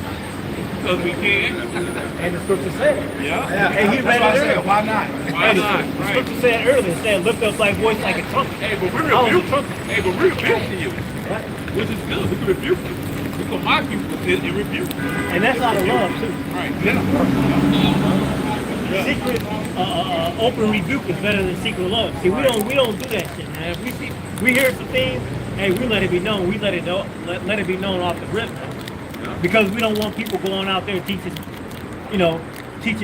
Because we can. And the scripture said it. Yeah. And he read it earlier. Why not? Why not? The scripture said earlier, it said, lift up thy voice like a trumpet. Hey, but we're rebuking you. Which is good. We can rebuke you. We can mock you and rebuke you. And that's out of love, too. Right. Secret, open rebuke is better than secret love. See, we don't do that shit, man. If we hear some things, hey, we let it be known. We let it be known off the rip, man. Because we don't want people going out there teaching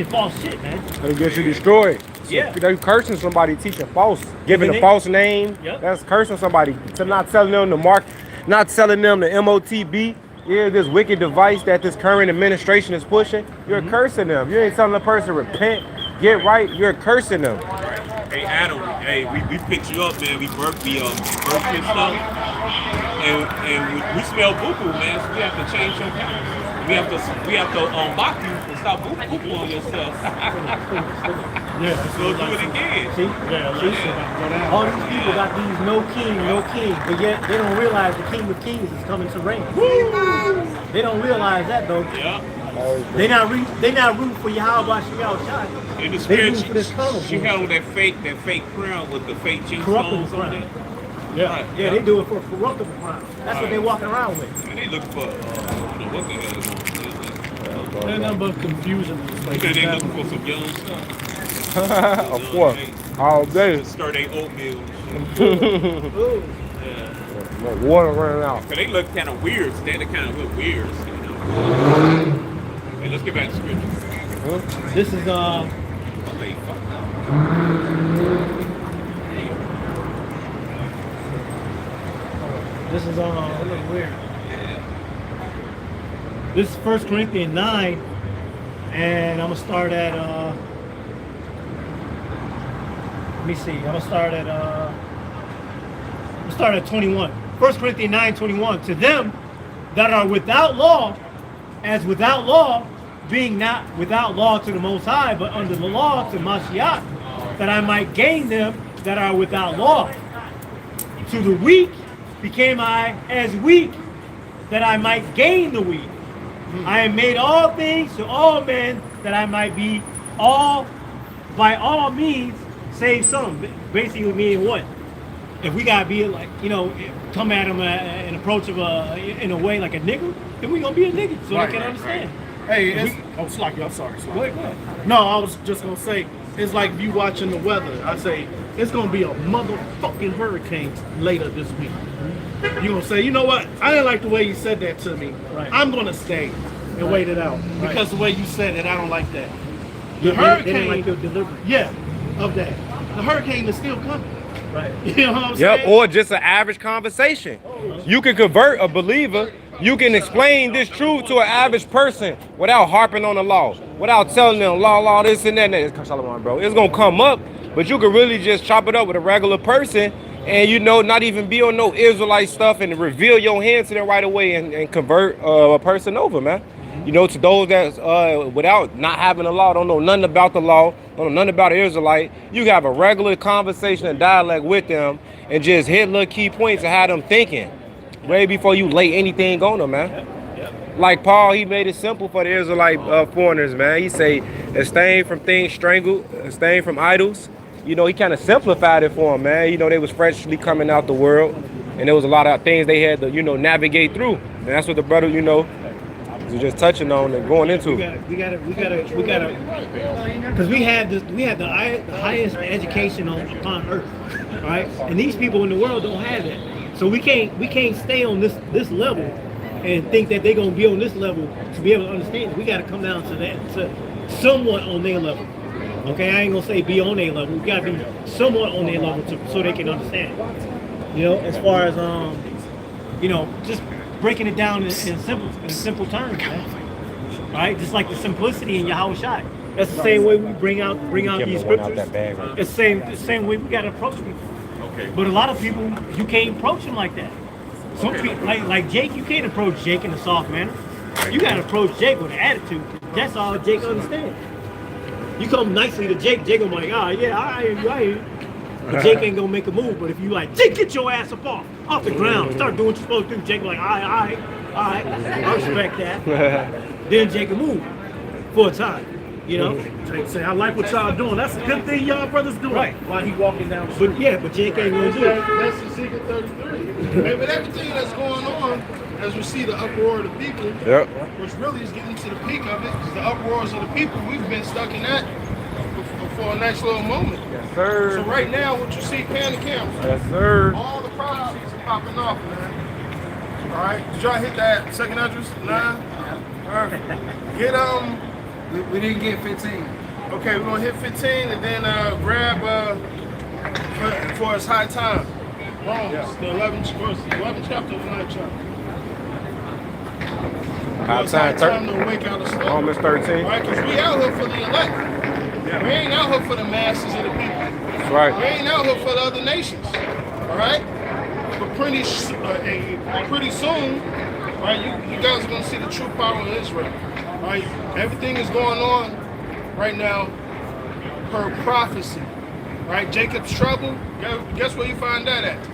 false shit, man. It'll get you destroyed. Yeah. They cursing somebody, teaching false, giving a false name. Yep. That's cursing somebody. To not telling them the mark, not selling them the MOTB. Yeah, this wicked device that this current administration is pushing. You're cursing them. You ain't telling the person repent, get right. You're cursing them. Hey, Adam, hey, we picked you up, man. We birthed your stuff, and we smell boo-boo, man. So we have to change your house. We have to mock you and stop boo-boo on yourself. Yeah, So do it again. See? yeah, See? go down. All these people got these no king, but yet they don't realize the King of Kings is coming to reign. They don't realize that though. Yeah. They not rooting for Hawashi Ibadyah. In the They spirit, rooting for this tunnel. she held that fake crown with the fake cheek Corruptible stones on crown. it. Yeah. Right. Yeah, they do it for a corruptible crown. That's what they're walking around with. And they look for, I don't know what the hell is going on. Ain't nothing but confusion. Because they looking for some young stuff. Of course. All day. Stir they oatmeal. Ooh. My water running out. Cause they look kind of weird. They kind of look weird, you know. Hey, let's get back to scripture. This is Late. a little weird. This is 1 Corinthians 9, and I'm gonna start at let me see. I'm gonna start at 21. 1 Corinthians 9:21. To them that are without law, as without law, being not without law to the Most High, but under the law to Mashiach, that I might gain them that are without law. To the weak became I as weak, that I might gain the weak. I am made all things to all men, that I might be all, by all means, save some. Basically meaning what? If we gotta be like, come at them and approach them in a way like a nigger, then we gonna be a nigger so they can understand. Hey, it's like I'm sorry. Go ahead. No, I was just gonna say it's like you watching the weather. I say it's gonna be a motherfucking hurricane later this week. You gonna say, you know what? I didn't like the way you said that to me. Right. I'm gonna stay and wait it out because the way you said it, I don't like that. The They hurricane, didn't like your delivery. yeah, of that. The hurricane is still coming. Right. You know what I'm saying? Yep, or just an average conversation. You can convert a believer. You can explain this truth to an average person without harping on the law, without telling them law, this and that. It's Shalom, bro. It's gonna come up, but you can really just chop it up with a regular person, and not even be on no Israelite stuff, and reveal your hand to them right away and convert a person over, man. To those that without not having the law, don't know nothing about the law, don't know nothing about the Israelite, you have a regular conversation and dialogue with them and just hit little key points and have them thinking way before you lay anything on them, man. Like Paul, he made it simple for the Israelite foreigners, man. He say, abstain from things strangled, abstain from idols. He kind of simplified it for them, man. They was freshly coming out the world, and there was a lot of things they had to, navigate through. And that's what the brother, was just touching on and going into. We gotta, because we have the highest education upon earth, right? And these people in the world don't have that. So we can't stay on this level and think that they're gonna be on this level to be able to understand it. We gotta come down to that, to somewhat on their level. Okay, I ain't gonna say be on their level. We gotta be somewhat on their level so they can understand. As far as just breaking it down in simple terms, man. Right? Just like the simplicity in Yahushua. That's the same way we bring out these scriptures. It's the same way we gotta approach people. Okay. But a lot of people, you can't approach them like that. Some people, like Jake, you can't approach Jake in a soft manner. You gotta approach Jake with an attitude. That's all Jake understands. You come nicely to Jake, Jake gonna be like, yeah, I hear you. But Jake ain't gonna make a move. But if you like, Jake, get your ass off the ground, start doing what you're supposed to do. Jake like, all right, I respect that. Then Jake can move for a time. Jake say, I like what y'all doing. That's a good thing y'all brothers doing. Right. While he walking down the street. But Jake ain't gonna do it. That's the secret 33. Hey, but everything that's going on, as we see the uproar of the people, which really is getting to the peak of it, is the uproars of the people. We've been stuck in that for a nice little moment. Yes, sir. So right now, what you see, pan the camera. Yes, sir. All the prophecies are popping off, man. All right, did y'all hit that second address? 9? Perfect. Get We didn't get 15. Okay, we're gonna hit 15 and then grab for its high time. Romans, the 11th verse, 11th chapter, the 9th chapter. It's high time to wake out of slumber. Romans 13. Right, because we out here for the elect. We ain't out here for the masses of the people. right. We ain't out here for the other nations. All right? But pretty soon, right, you guys are going to see the true power of Israel. Right? Everything is going on right now per prophecy. Right? Jacob's trouble, guess where you find that at?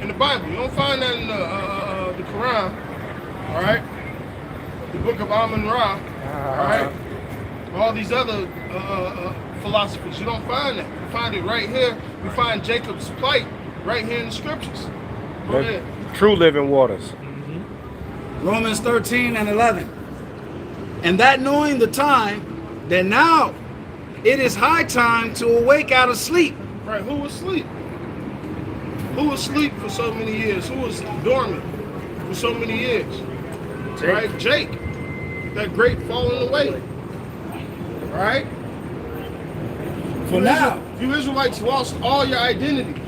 In the Bible. You don't find that in the Quran. All right? The book of Amun-Ra. All right? All these other philosophies. You don't find that. You find it right here. You find Jacob's plight right here in the scriptures. Go ahead. True living waters. Romans 13:11. And that knowing the time, that now it is high time to awake out of sleep. Right, who was asleep? Who was asleep for so many years? Who was dormant for so many years? Jake. Right, Jake. That great falling away. Right? For now. You Israelites lost all your identity.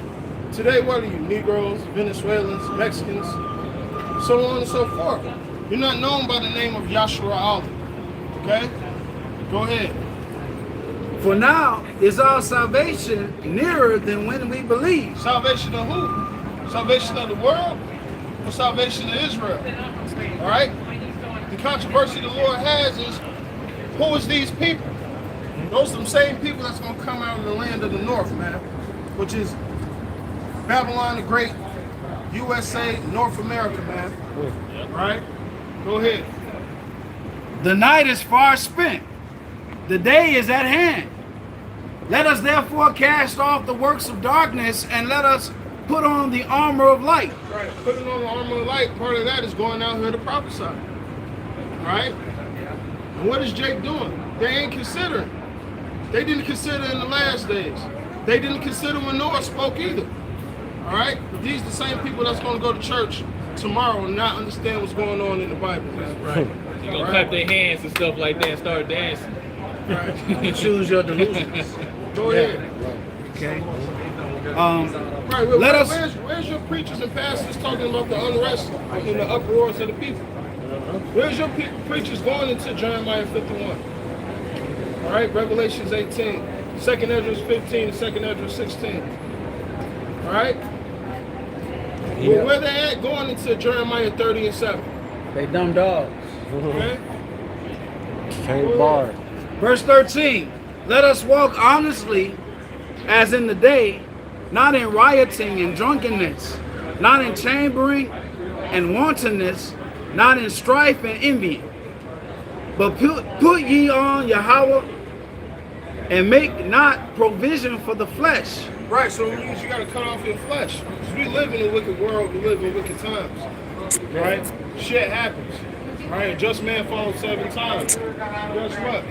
Today, what are you? Negroes, Venezuelans, Mexicans, so on and so forth. You're not known by the name of Yahshua Ali. Okay? Go ahead. For now is our salvation nearer than when we believed. Salvation of who? Salvation of the world or salvation of Israel? All right? The controversy the Lord has is, who is these people? Those are the same people that's going to come out of the land of the north, man, which is Babylon the Great, USA, North America, man. All right? Go ahead. The night is far spent. The day is at hand. Let us therefore cast off the works of darkness and let us put on the armor of light. Right, putting on the armor of light, part of that is going out here to prophesy. All right? And what is Jake doing? They ain't considering. They didn't consider in the last days. They didn't consider when Noah spoke either. All right? But these are the same people that's going to go to church tomorrow and not understand what's going on in the Bible. Right. You're going to clap their hands and stuff like that and start dancing. Right. Choose your delusions. Go ahead. Okay. Right. Let us. Where's your preachers and pastors talking about the unrest and the uproars of the people? Where's your preachers going into Jeremiah 51? All right, Revelations 18, 2nd Ezra 15, and 2nd Ezra 16. All right? Well, where they at going into Jeremiah 30 and 7? They dumb dogs. Okay? Same bar. Verse 13. Let us walk honestly as in the day, not in rioting and drunkenness, not in chambering and wantonness, not in strife and envy. But put ye on Yahweh and make not provision for the flesh. Right, so it means you got to cut off your flesh. Because we live in a wicked world, we live in wicked times. Right? Shit happens. Right? A just man falls 7 times. Guess what?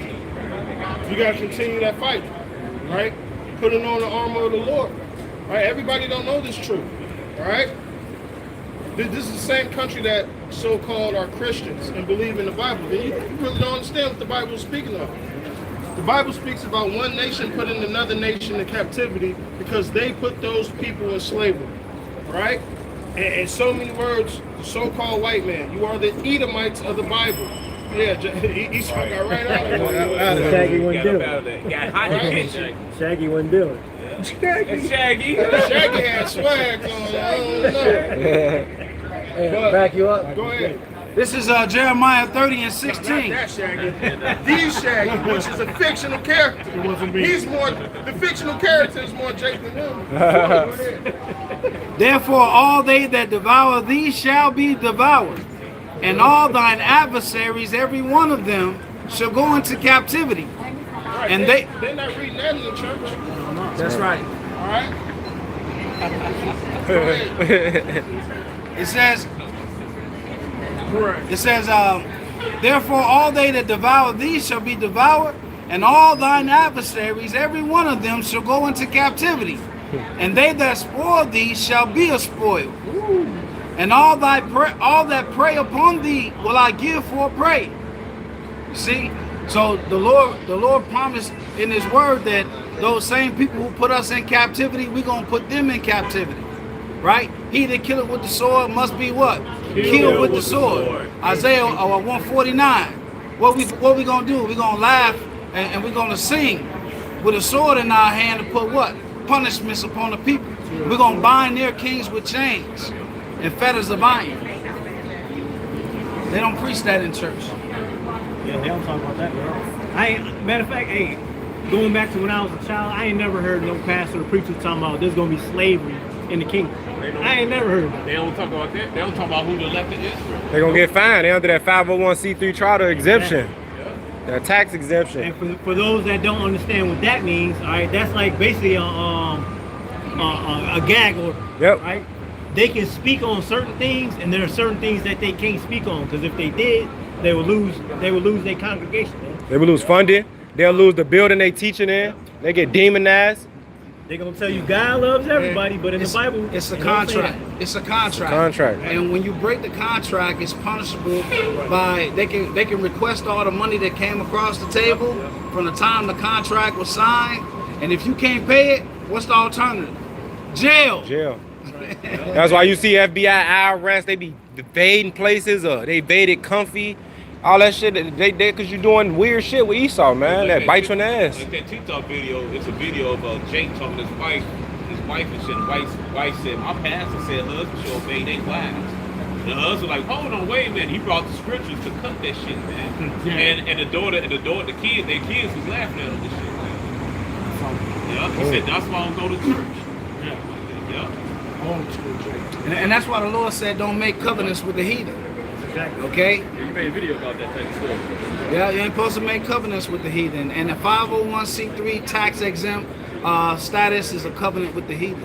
You got to continue that fight. Right? Putting on the armor of the Lord. Right? Everybody don't know this truth. Right? This is the same country that so-called are Christians and believe in the Bible. Then you really don't understand what the Bible is speaking of. The Bible speaks about one nation putting another nation in captivity because they put those people in slavery, right? And so many words, the so-called white man, you are the Edomites of the Bible. Yeah, Esau got right out of it. Shaggy wouldn't do Got it. got hot in the kitchen. Shaggy wouldn't do it. Shaggy. Shaggy had swag on, I don't know. But, Back you up. go ahead. This is Jeremiah 30 and Not 16. that Shaggy. The Shaggy, which is a fictional character. It wasn't me. He's more, the fictional character is more Jake than him. Go ahead. Therefore all they that devour thee shall be devoured, and all thine adversaries, every one of them, shall go into captivity. Right, And they're not reading that in the church. That's right. All right? Go ahead. It says, Correct. therefore all they that devour thee shall be devoured, and all thine adversaries, every one of them, shall go into captivity. And they that spoil thee shall be a spoil. And all that prey upon thee will I give for prey. See, so the Lord promised in His word that those same people who put us in captivity, we're gonna put them in captivity, right? He that killeth with the sword must be what? Killed with the sword. Isaiah 149. What we gonna do? We're gonna laugh and we're gonna sing with a sword in our hand to put what? punishments upon the people. We're going to bind their kings with chains and fetters of iron. They don't preach that in church. Yeah, they don't talk about that, bro. Matter of fact, hey, going back to when I was a child, I ain't never heard no pastor or preacher talking about there's going to be slavery in the kingdom. I ain't never heard of it. They don't talk about that. They don't talk about who the elected Israel. They're going to get fined. They're under that 501c3 charter exemption. That tax exemption. And for those that don't understand what that means, all right, that's like basically a gag order. Yep. Right? They can speak on certain things, and there are certain things that they can't speak on because if they did, they would lose their congregation. Man. They will lose funding. They'll lose the building they teaching in. They get demonized. They're gonna tell you God loves everybody, but in the Bible, it's a contract. It's a contract. Contract. And when you break the contract, it's punishable by they can request all the money that came across the table from the time the contract was signed. And if you can't pay it, what's the alternative? Jail. Jail. That's why you see FBI, IRS, they be evading places, or they evaded comfy. All that shit, they cause you doing weird shit with Esau, man. That bites you in the ass. Like that TikTok video, it's a video of Jake talking to his wife and shit. Wife said, my pastor said husbands should obey their wives. The husband like, hold on, wait a minute. He brought the scriptures to cut that shit, man. And the kids was laughing at him this shit. Yeah, he said that's why I don't go to church. Yeah. And that's why the Lord said, don't make covenants with the heathen. Okay? You made a video about that type of stuff. Yeah, you ain't supposed to make covenants with the heathen. And the 501c3 tax exempt status is a covenant with the heathen.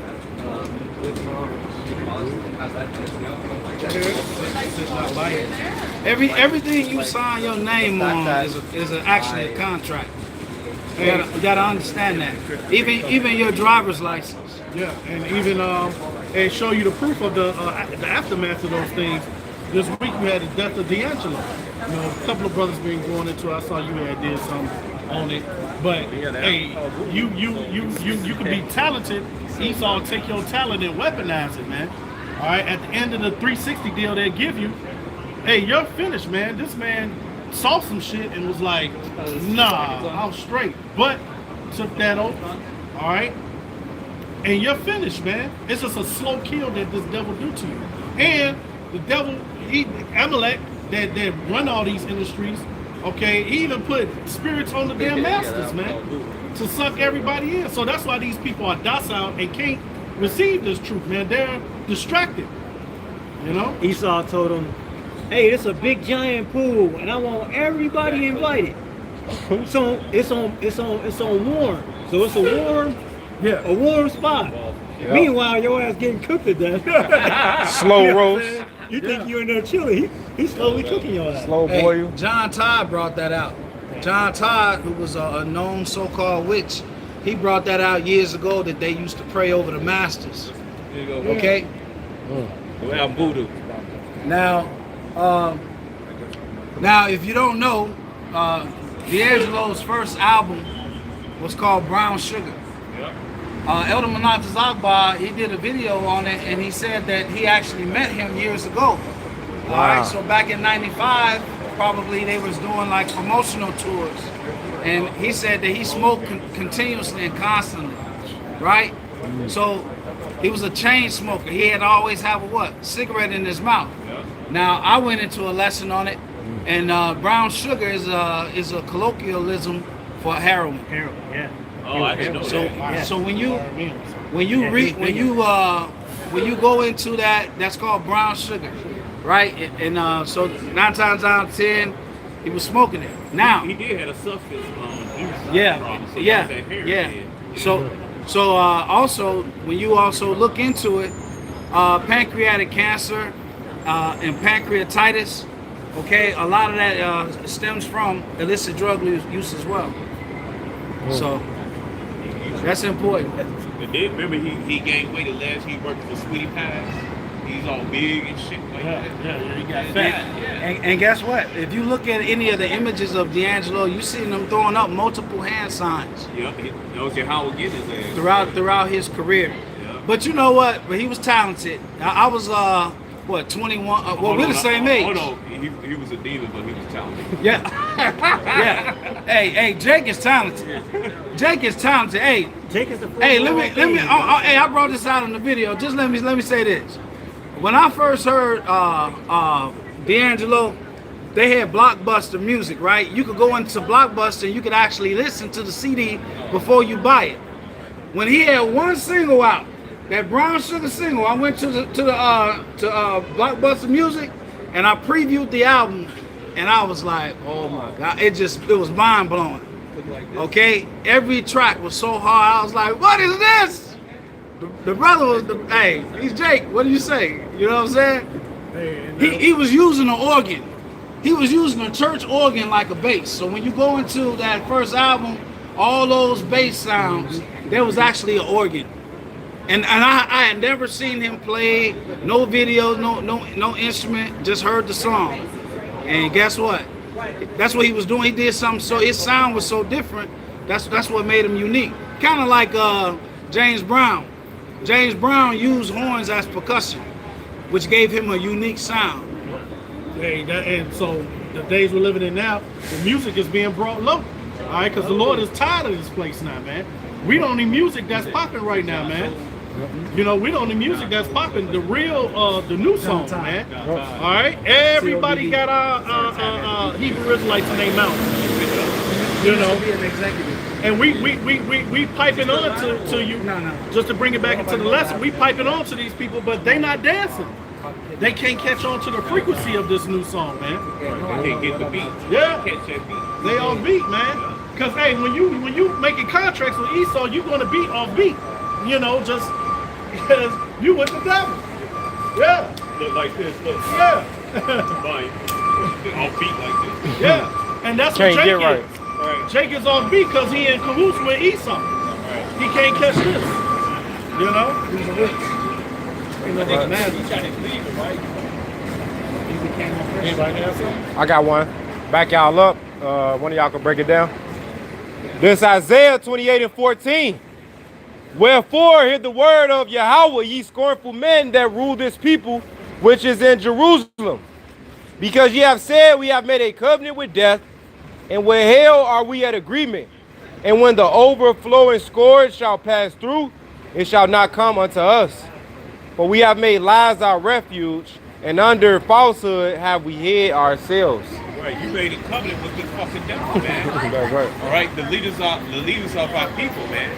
Everything you sign your name on is actually a contract. You gotta understand that. Even your driver's license. Yeah, and even and show you the proof of the aftermath of those things. This week we had the death of D'Angelo. You know, a couple of brothers been going into it. I saw you had did something on it. But hey, you can be talented. Esau take your talent and weaponize it, man. All right, at the end of the 360 deal they give you, hey, you're finished, man. This man saw some shit and was like, nah, I'm straight. But took that oath, all right? And you're finished, man. It's just a slow kill that this devil do to you. And the devil, Amalek, that run all these industries, okay, he even put spirits on the damn masters, man, to suck everybody in. So that's why these people are docile and can't receive this truth, man. They're distracted, you know? Esau told him, hey, it's a big giant pool, and I want everybody invited. So it's on warm. So it's a warm spot. Yep. Meanwhile, your ass getting cooked to death. Slow roast. You think you're in there chilling. He's slowly cooking your ass. Slow boil. John Todd brought that out. John Todd, who was a known so-called witch, he brought that out years ago that they used to pray over the masters. There you go. Okay? Well, voodoo. Now, if you don't know, D'Angelo's first album was called Brown Sugar. Elder Manatas Akbar, he did a video on it, and he said that he actually met him years ago. Wow. All right, so back in '95, probably they was doing like promotional tours, and he said that he smoked continuously and constantly, right? So he was a chain smoker. He had always have a cigarette in his mouth. Now I went into a lesson on it, and brown sugar is a colloquialism for heroin. Heroin, yeah. Oh, I didn't know that. So when you go into that, that's called brown sugar, right? And so 9 times out of 10, he was smoking it. Now he did have a substance So also when you also look into it, pancreatic cancer and pancreatitis, okay, a lot of that stems from illicit drug use as well. So that's important. But then remember he gained weight the last he worked for Sweetie Pies. He's all big and shit like that. Yeah, he got fat. And guess what? If you look at any of the images of D'Angelo, you see them throwing up multiple hand signs. Yep, that was your Howard Gibbons ass. Throughout his career. Yeah. But you know what? But he was talented. I was 21. Well, we're the same age. Hold on. He was a diva, but he was talented. Yeah. Yeah. Hey, Jake is talented. Jake is talented. Hey, Jake is the hey, let me. Hey, I brought this out in the video. Just let me say this. When I first heard D'Angelo, they had Blockbuster music, right? You could go into Blockbuster and you could actually listen to the CD before you buy it. When he had one single out, that Brown Sugar single, I went to Blockbuster Music and I previewed the album, and I was like, oh my God, it was mind blowing. Okay, every track was so hard. I was like, what is this? The brother was hey, he's Jake. What do you say? You know what I'm saying? He was using an organ. He was using a church organ like a bass. So when you go into that first album, all those bass sounds, there was actually an organ. And I had never seen him play, no video, no instrument, just heard the song. And guess what? That's what he was doing. He did something so his sound was so different. That's what made him unique. Kind of like James Brown. James Brown used horns as percussion, which gave him a unique sound. Hey, and so the days we're living in now, the music is being brought low. All right, because the Lord is tired of this place now, man. We don't need music that's popping right now, man. You know, we don't need music that's popping. The real, the new songs, man. All right, everybody got our Hebrew Israelites in their mouth. You know, and we piping on to you. Just to bring it back into the lesson, we piping on to these people, but they not dancing. They can't catch on to the frequency of this new song, man. They can't get the beat. Yeah, Catch that beat. they off beat, man. Cause hey, when you making contracts with Esau, you're gonna be off beat. You know, just because you with the devil. Yeah. Look like this. Look. Yeah. Fine. Off beat like this. Yeah. And that's Can't what Jake get right. is. Jake is off beat because he in cahoots with Esau. He can't catch this. You know? He's a witch. I got one. Back y'all up. One of y'all can break it down. This Isaiah 28:14. Wherefore hear the word of Yahweh, ye scornful men that rule this people, which is in Jerusalem. Because ye have said, we have made a covenant with death, and with hell are we at agreement. And when the overflowing scourge shall pass through, it shall not come unto us. For we have made lies our refuge, and under falsehood have we hid ourselves. Right, you made a covenant with this fucking devil, man. That's right. All right, the leaders of our people, man.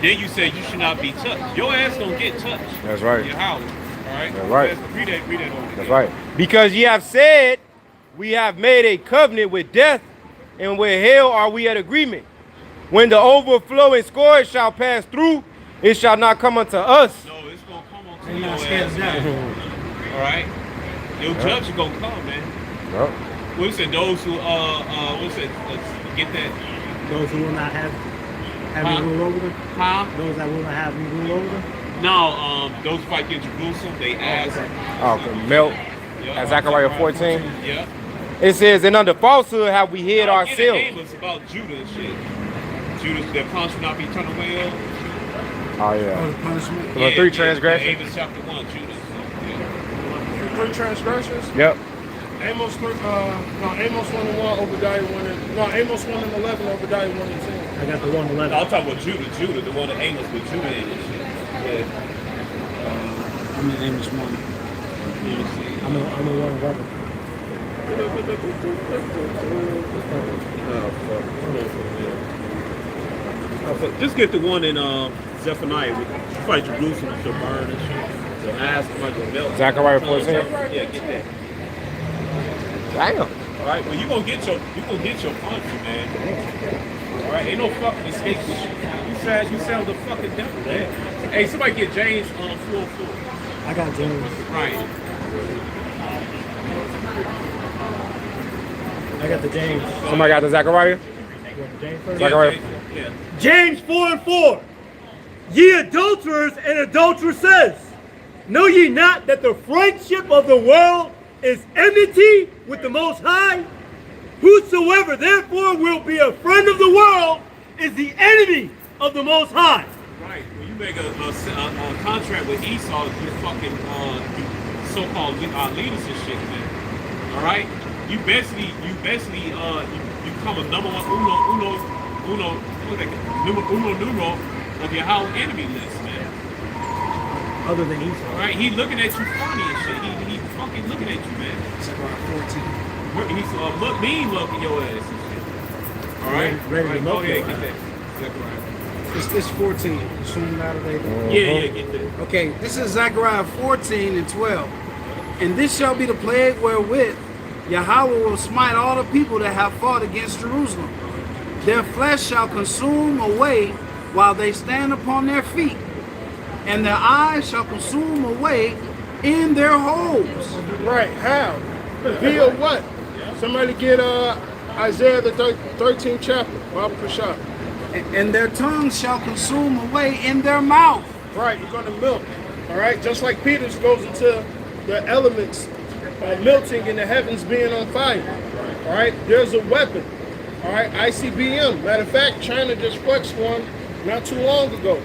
Then you say you should not be touched. Your ass don't get touched. That's right. Your house. All right. That's right. Read that over. That's right. Because ye have said, we have made a covenant with death, and with hell are we at agreement. When the overflowing scourge shall pass through, it shall not come unto us. No, it's gonna come on to your ass, man. All right. Your judge is gonna come, man. Yep. What is it? Those who what's it? Let's get that. Those who will not have me rule over them. Huh? Those that will not have me rule over them. No, those who fight in Jerusalem, they ask. Okay, melt. Yeah. At Zechariah 14. Yeah. It says, and under falsehood have we hid ourselves. Amos about Judah and shit. Judah, their punishment not be turned away. Oh yeah. Punishment. The 3 transgressions. Amos chapter 1, Judah. So, yeah. 3 transgressions? Yep. Amos 1 and 1, Obadiah 1 and Amos 1 and 11, Obadiah 1 and 10. I got the 111. No, I'm talking about Judah, the one that Amos with Judah in and shit. Yeah. I'm in Amos 1. I'm a 111. Just get the one in Zephaniah. Fight Jerusalem shall burn and shit. So ask about the belt. Zechariah 14. Yeah, get that. Damn. All right, well you gonna get your punch, man. All right, ain't no fucking escape with you. You sound the fucking devil, man. Hey, somebody get James on 4:4. I got James. Right. I got the James. Somebody got the Zechariah? You want the James first? Zechariah. Yeah. James 4:4. Ye adulterers and adulteresses, know ye not that the friendship of the world is enmity with the Most High? Whosoever therefore will be a friend of the world is the enemy of the Most High. Right. When you make a contract with Esau, you fucking so-called leaders and shit, man. All right. You basically you become a number one uno put like numero of your whole enemy list, man. Other than Esau. All right, he looking at you funny and shit. He fucking looking at you, man. He's mean looking your ass and shit. All right, Ready to go look ahead, your get that. Zechariah. It's 14. Assuming that they Yeah, get that. Okay, this is Zechariah 14 and 12. And this shall be the plague wherewith Yahweh will smite all the people that have fought against Jerusalem. Their flesh shall consume away while they stand upon their feet, and their eyes shall consume away in their holes. Right, how? Via what? Somebody get Isaiah the 13th chapter. Bible Prashad. And their tongues shall consume away in their mouth. Right, you're going to melt. All right, just like Peter goes into the elements melting in the heavens being on fire. All right, there's a weapon. All right, ICBM. Matter of fact, China just flexed one not too long ago.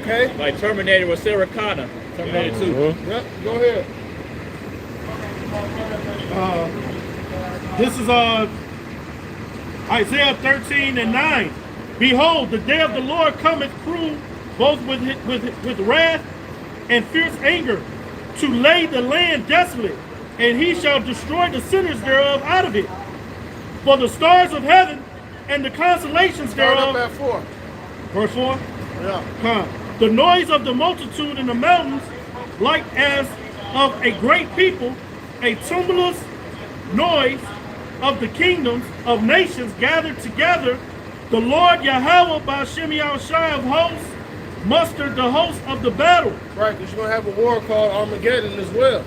Okay? Like Terminator with Sarah Connor. Terminator 2. Yep, go ahead. This is Isaiah 13 and 9. Behold, the day of the Lord cometh cruel, both with wrath and fierce anger, to lay the land desolate, and he shall destroy the sinners thereof out of it. For the stars of heaven and the constellations Start up thereof. at 4. Verse 4. Yeah. The noise of the multitude in the mountains, like as of a great people, a tumultuous noise of the kingdoms of nations gathered together. The Lord Yahweh by Shem Yahushai of hosts mustered the host of the battle. Right, because you're going to have a war called Armageddon as well.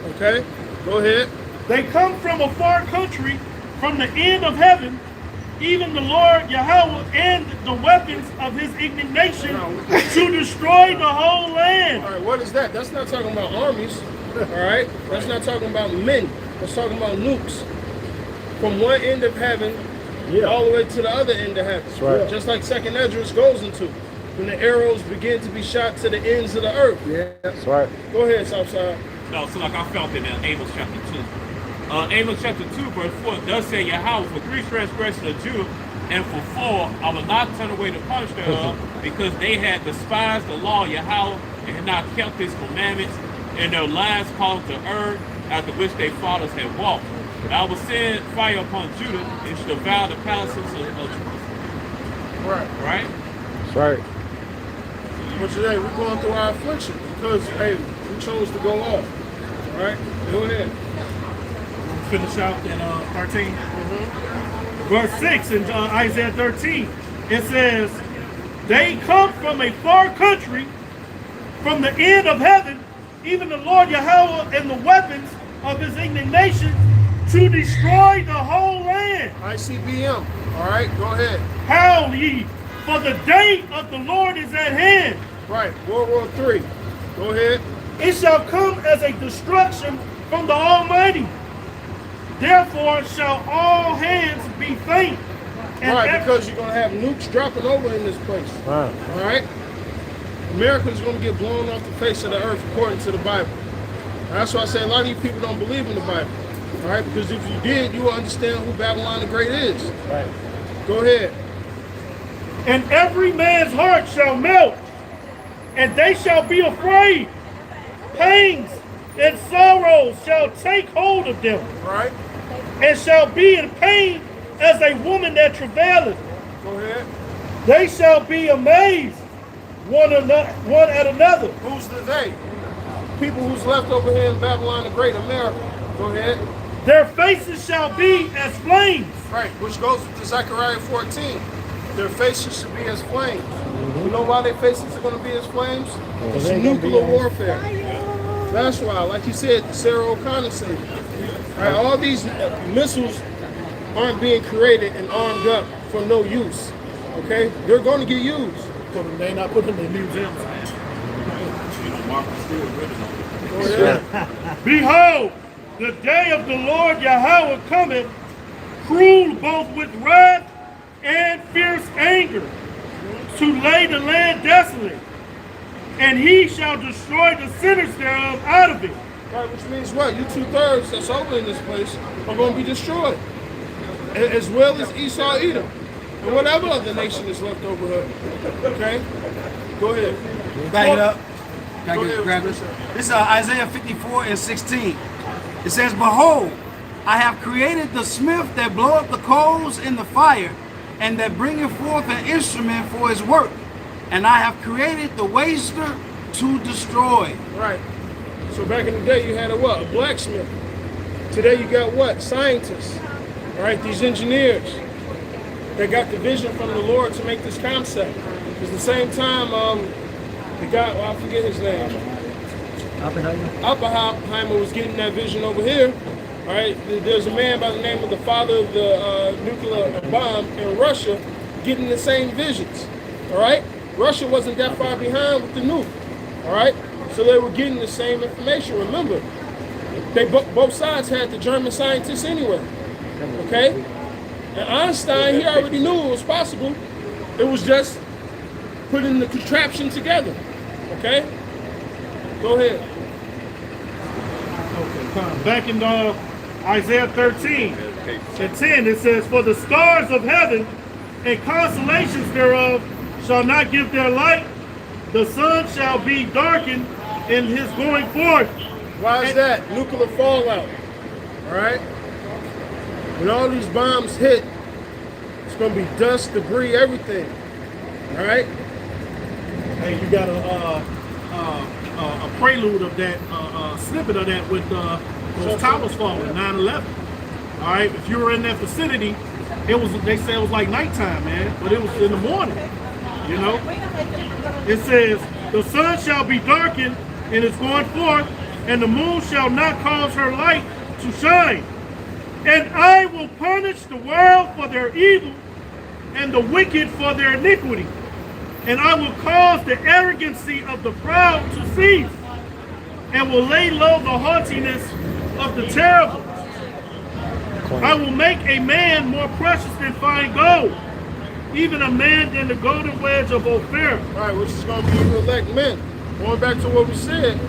Okay? Go ahead. They come from a far country, from the end of heaven, even the Lord Yahweh and the weapons of his indignation to destroy the whole land. All right, what is that? That's not talking about armies. All right? That's not talking about men. That's talking about nukes. From one end of heaven all the way to the other end of heaven. That's right. Just like Second Esdras goes into. When the arrows begin to be shot to the ends of the earth. Yeah, that's right. Go ahead, Southside. No, so like I felt in Amos chapter 2. Amos chapter 2, verse 4, thus say Yahweh, for 3 transgressions of Judah, and for 4, I will not turn away the punishment thereof, because they had despised the law of Yahweh, and had not kept his commandments, and their lives caused the earth, after which their fathers had walked. And I will send fire upon Judah, and shall devour the palaces of Jerusalem. Right. Right? That's right. But today we're going through our affliction because, hey, we chose to go off. All right? Go ahead. Finish out in 13. Verse 6 in Isaiah 13. It says, they come from a far country, from the end of heaven, even the Lord Yahweh and the weapons of his indignation to destroy the whole land. ICBM. All right, go ahead. Howl ye, for the day of the Lord is at hand. Right, World War III. Go ahead. It shall come as a destruction from the Almighty. Therefore shall all hands be faint. And right, because you're going to have nukes dropping over in this place. Right. All right? America's going to get blown off the face of the earth according to the Bible. That's why I say a lot of you people don't believe in the Bible. All right? Because if you did, you will understand who Babylon the Great is. Right. Go ahead. And every man's heart shall melt, and they shall be afraid. Pangs and sorrows shall take hold of them, Right? and shall be in pain as a woman that travaileth. Go ahead. They shall be amazed one at another. Who's the they? People who's left over here in Babylon the Great, America. Go ahead. Their faces shall be as flames. Right, which goes to Zechariah 14. Their faces should be as flames. You know why their faces are going to be as flames? It's nuclear warfare. That's why, like you said, Sarah O'Connor said. Right, all these missiles aren't being created and armed up for no use. Okay? They're going to get used. They're not putting them in museums. You know, Marcus still written on it. Go ahead. Behold, the day of the Lord Yahweh cometh, cruel both with wrath and fierce anger, to lay the land desolate, and he shall destroy the sinners thereof out of it. Right, which means what? You 2/3 that's over in this place are going to be destroyed. As well as Esau, Edom. and whatever other nation is left over her. Okay? Go ahead. Back it up. Can Go I get ahead, grab what this? you say? This is Isaiah 54:16. It says, "Behold, I have created the smith that bloweth the coals in the fire, and that bringeth forth an instrument for his work. And I have created the waster to destroy." Right. So back in the day, you had a what? A blacksmith. Today you got what? Scientists. All right, these engineers. They got the vision from the Lord to make this concept. At the same time, the guy, well, I forget his name. Oppenheimer was getting that vision over here. All right, there's a man by the name of the father of the nuclear bomb in Russia getting the same visions. All right, Russia wasn't that far behind with the nuke. All right, so they were getting the same information. Remember, they both sides had the German scientists anyway. Okay, and Einstein, he already knew it was possible. It was just putting the contraption together. Okay, go ahead. Okay, back in Isaiah 13 and 10, it says, "For the stars of heaven and constellations thereof shall not give their light. The sun shall be darkened in his going forth." Why is that? Nuclear fallout. All right? When all these bombs hit, it's going to be dust, debris, everything. All right? Hey, you got a prelude of that, snippet of that with those towers falling, 9/11. All right, if you were in that vicinity, they say it was like nighttime, man, but it was in the morning, you know? It says, "The sun shall be darkened and is going forth, and the moon shall not cause her light to shine. And I will punish the world for their evil and the wicked for their iniquity. And I will cause the arrogancy of the proud to cease, and will lay low the haughtiness of the terrible. I will make a man more precious than fine gold, even a man than the golden wedge of Ophir." All right, which is going to be you elect men. Going back to what we said,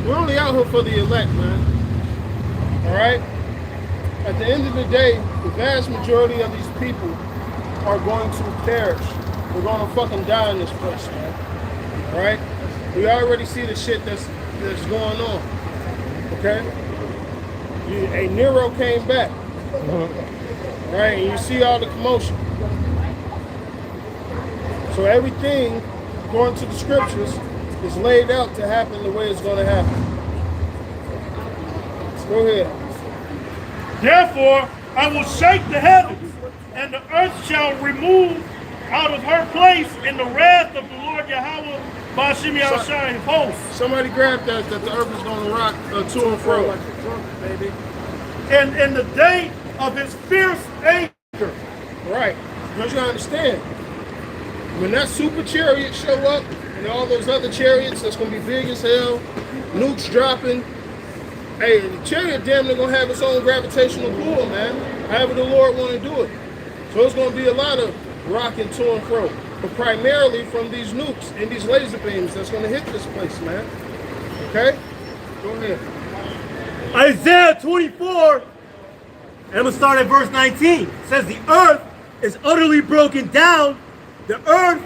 we're only out here for the elect, man. All right? At the end of the day, the vast majority of these people are going to perish. We're going to fucking die in this place, man. All right? We already see the shit that's going on. Okay? A Nero came back. All right? And you see all the commotion. So everything, according to the scriptures, is laid out to happen the way it's going to happen. Go ahead. "Therefore I will shake the heavens, and the earth shall remove out of her place in the wrath of the Lord Yahweh Bashim Yahushua his host. Somebody grab that the earth is going to rock to and fro. And in the day of his fierce anger." Right. But you understand, when that super chariot show up and all those other chariots that's going to be big as hell, nukes dropping, hey, the chariot damn near going to have its own gravitational pull, man. However the Lord want to do it. So it's going to be a lot of rocking to and fro. But primarily from these nukes and these laser beams that's going to hit this place, man. Okay? Go ahead. Isaiah 24, and I'm going to start at verse 19. It says, "The earth is utterly broken down. The earth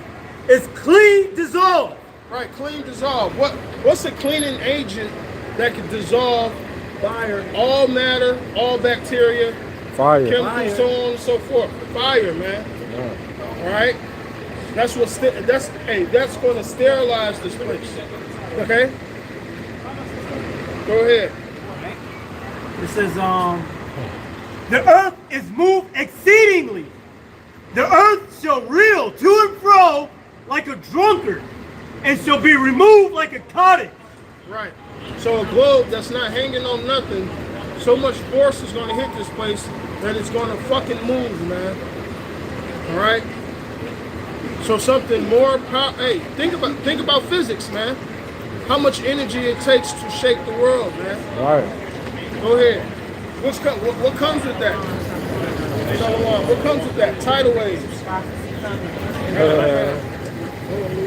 is clean dissolved." Right, clean dissolve. What's a cleaning agent that can dissolve fire, all matter, all bacteria, Fire. chemicals, so on and so forth? Fire, man. Yeah. All right, that's going to sterilize this place. Okay, go ahead. It says, "The earth is moved exceedingly. The earth shall reel to and fro like a drunkard, and shall be removed like a cottage." Right. So a globe that's not hanging on nothing, so much force is going to hit this place that it's going to fucking move, man. All right. So something more power. Hey, think about physics, man. How much energy it takes to shake the world, man. Right. Go ahead. What comes with that? What comes with that? Tidal waves.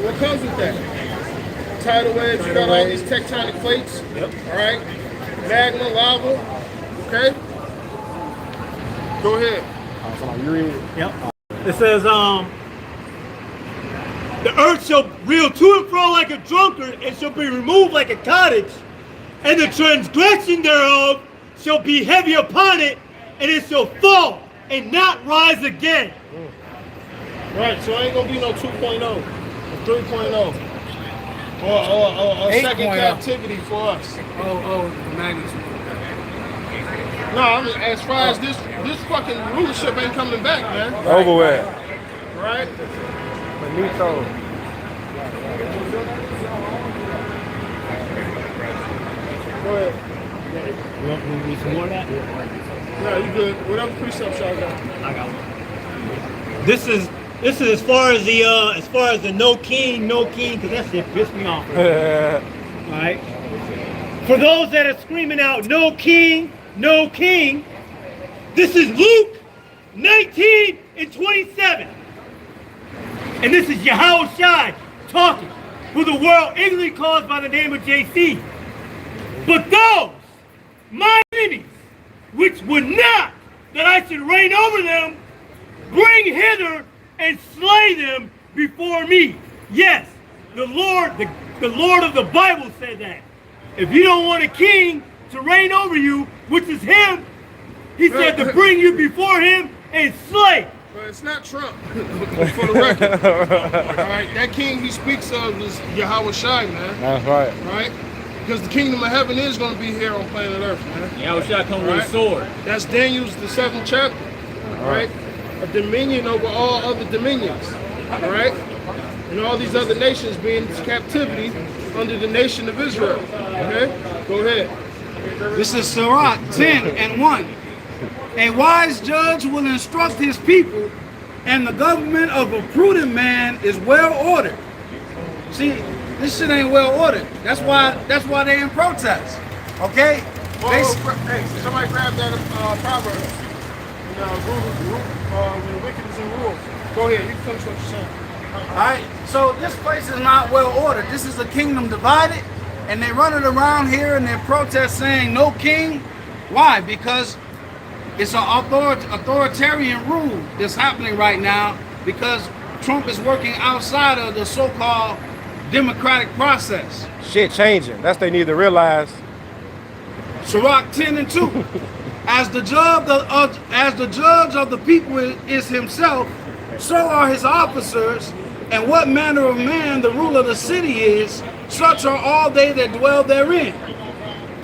What comes with that? Tidal waves. You got all these tectonic plates. Yep. All right. Magma, lava. Okay. Go ahead. So you read. Yep. It says, the earth shall reel to and fro like a drunkard, and shall be removed like a cottage, and the transgression thereof shall be heavy upon it, and it shall fall and not rise again. Right, so it ain't gonna be no 2.0 or 3.0 or second captivity for us. No, I mean, as far as this fucking rulership ain't coming back, man. Over with. Right? Benito. Go ahead. You want me to read some more of that? No, you good. Whatever precepts y'all got. I got one. This is as far as the no king, because that shit pissed me off. All right. For those that are screaming out no king, this is Luke 19:27, and this is Yahawashi talking, who the world ignorantly calls by the name of JC. But those my enemies, which would not that I should reign over them, bring hither and slay them before me. Yes, the Lord of the Bible said that. If you don't want a king to reign over you, which is him, he said to bring you before him and slay. But it's not Trump, for the record. All right, that king he speaks of is Yahawashi, man. That's right. Right? Because the kingdom of heaven is going to be here on planet Earth, man. Yahawashi come with a sword. That's Daniel's the 7th chapter, right? A dominion over all other dominions, right? And all these other nations being in captivity under the nation of Israel. Okay? Go ahead. This is Sirach 10:1. A wise judge will instruct his people, and the government of a prudent man is well ordered. See, this shit ain't well ordered. That's why they in protest. Okay? Hey, somebody grab that proverb. When the wicked is in rule. Go ahead, you can finish what you're saying. Alright, so this place is not well ordered. This is a kingdom divided, and they run it around here and they protest saying no king. Why? Because it's an authoritarian rule that's happening right now, because Trump is working outside of the so-called democratic process. Shit changing. That's they need to realize. Sirach 10:2. As the judge of the people is himself, so are his officers, and what manner of man the ruler of the city is, such are all they that dwell therein.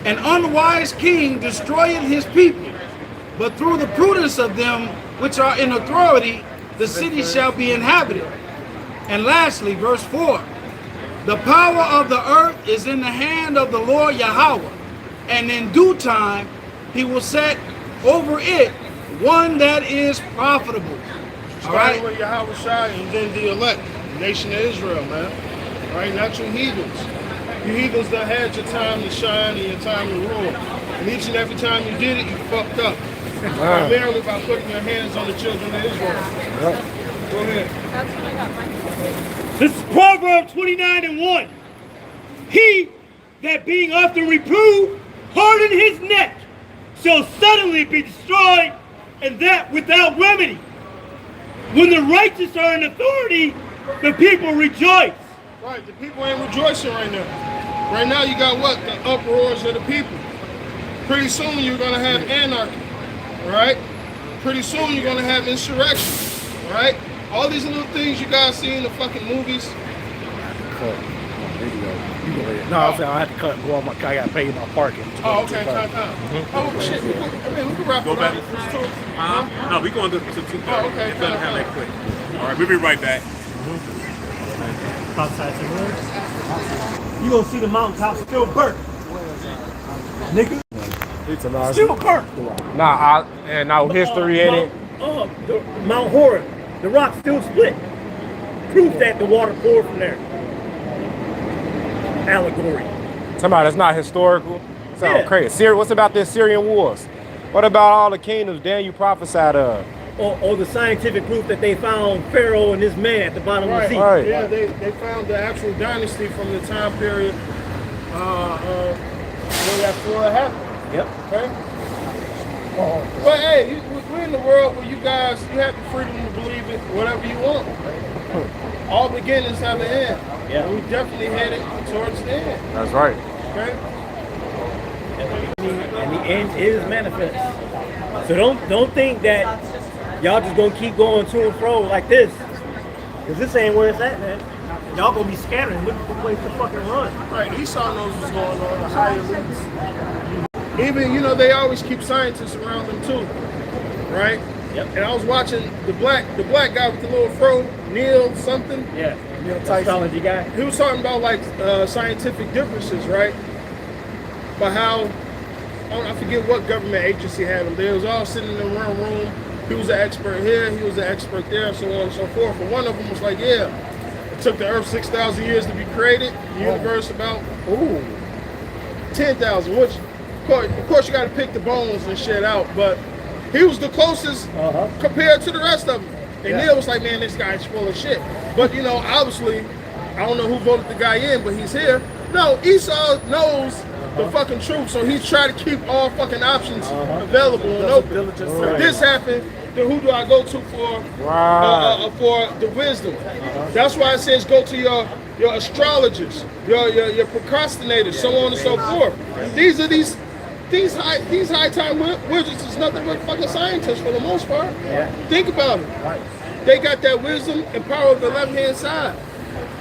An unwise king destroyeth his people, but through the prudence of them which are in authority, the city shall be inhabited. And lastly, verse 4, the power of the earth is in the hand of the Lord Yahweh, and in due time he will set over it one that is profitable. All right? With Yahawashi and then the elect, the nation of Israel, man. All right, not you heathens. You heathens that had your time to shine and your time to rule. And each and every time you did it, you fucked up. Primarily by putting your hands on the children of Israel. Go ahead. This is Proverbs 29:1. He that being often reproved harden his neck shall suddenly be destroyed, and that without remedy. When the righteous are in authority, the people rejoice. Right, the people ain't rejoicing right now. Right now you got what? The uproars of the people. Pretty soon you're going to have anarchy, right? Pretty soon you're going to have insurrection, right? All these little things you guys see in the fucking movies. No, I'm saying I have to cut and go on my car. I got to pay my parking. Oh, okay, time. Oh, shit. We can wrap Go it back. up. No, we're going to 2:30. Oh, okay. It's going to have that quick. All right, we'll be right back. Outside some words. You gonna see the mountaintop still burnt. Nigga. Still burnt. Nah, and no history in it. The Mount Horeb, the rock still split. Proof that the water poured from there. Allegory. Somebody that's not historical. Sound crazy. What's about the Syrian wars? What about all the kingdoms Daniel prophesied of? Or the scientific proof that they found Pharaoh and his men at the bottom of the sea. Right. Yeah, they found the actual dynasty from the time period where that flood happened. Yep. Okay? But hey, we're in the world where you have the freedom to believe it, whatever you want. All beginnings have an end. Yeah. And we definitely headed towards the end. That's right. Okay? And the end is manifest. So don't think that y'all just gonna keep going to and fro like this. Cause this ain't where it's at, man. Y'all gonna be scattering, looking for a place to fucking run. Right, Esau knows what's going on, the higher elites. Even, they always keep scientists around them too. Right? Yep. And I was watching the black guy with the little fro, Neil something. Yeah. Neil Tyson. Astrology guy. He was talking about like scientific differences, right? But how, I forget what government agency had him. They was all sitting in one room. He was an expert here, he was an expert there, so on and so forth. And one of them was like, yeah, it took the earth 6,000 years to be created, the universe about 10,000, which, of course you got to pick the bones and shit out, but he was the closest compared to the rest of them. And Neil was like, man, this guy's full of shit. But, obviously, I don't know who voted the guy in, but he's here. No, Esau knows the fucking truth, so he's trying to keep all fucking options available and open. If this happened, then who do I go to for the wisdom? That's why it says go to your astrologers, your procrastinators, so on and so forth. These high time wizards is nothing but fucking scientists for the most part. Yeah. Think about it. Right. They got that wisdom and power of the left hand side.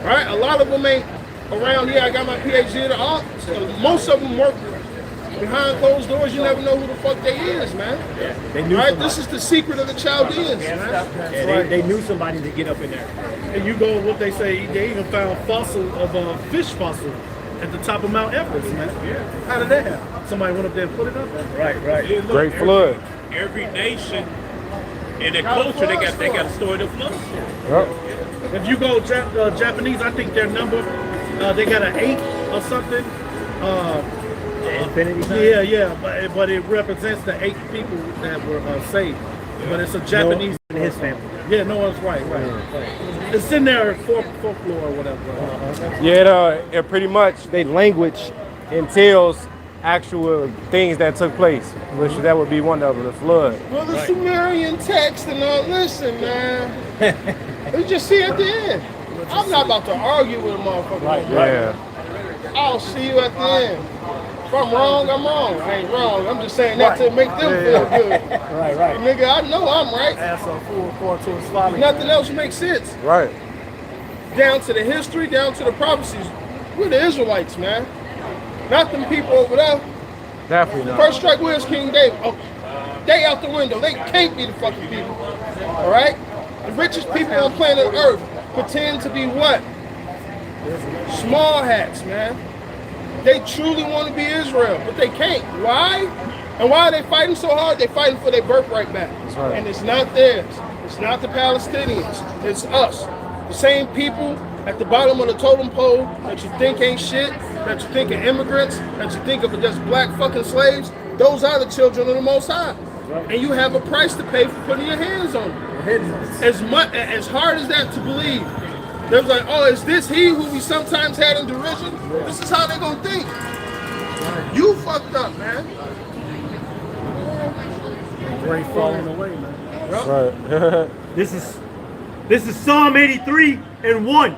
Right? A lot of them ain't around here. I got my PhD in art. Most of them work behind closed doors. You never know who the fuck they is, man. Yeah, they knew right? This is the secret of the Chaldeans, man. Yeah, they knew somebody to get up in there. And you go, what they say, they even found fossil of a fish fossil at the top of Mount Everest, man. How did that happen? Somebody went up there and put it up? Right. Yeah, look, Great flood. Every nation in their culture, they got a story of flood. Yep. If you go Japanese, I think their number, they got an 8 or something. Infinity sign? Yeah, but it represents the 8 people that were saved. But it's a Japanese. Noah and his family. Yeah, Noah's right. It's in their folklore or whatever. Yeah, it pretty much, their language entails actual things that took place, which that would be one of them, the flood. Well, the Sumerian text and all, listen, man. We just see at the end. I'm not about to argue with a motherfucker. Yeah. I'll see you at the end. If I'm wrong, I'm wrong. I ain't wrong. I'm just saying that to make them feel good. Right. Nigga, I know I'm right. Ass a fool according to his folly. Nothing else makes sense. Right. Down to the history, down to the prophecies. We're the Israelites, man. Not them people over there. Definitely not. First strike, where's King David? Oh, they out the window. They can't be the fucking people. All right? The richest people on planet Earth pretend to be what? Small hats, man. They truly want to be Israel, but they can't. Why? And why are they fighting so hard? They're fighting for their birthright back. That's right. And it's not theirs. It's not the Palestinians. It's us. The same people at the bottom of the totem pole that you think ain't shit, that you think are immigrants, that you think of just black fucking slaves. Those are the children of the Most High. Right. And you have a price to pay for putting your hands on them. As hard as that to believe. They was like, oh, is this he who we sometimes had in derision? Yeah. This is how they gonna think. Right. You fucked up, man. Great falling away, man. Right. This is Psalm 83:1.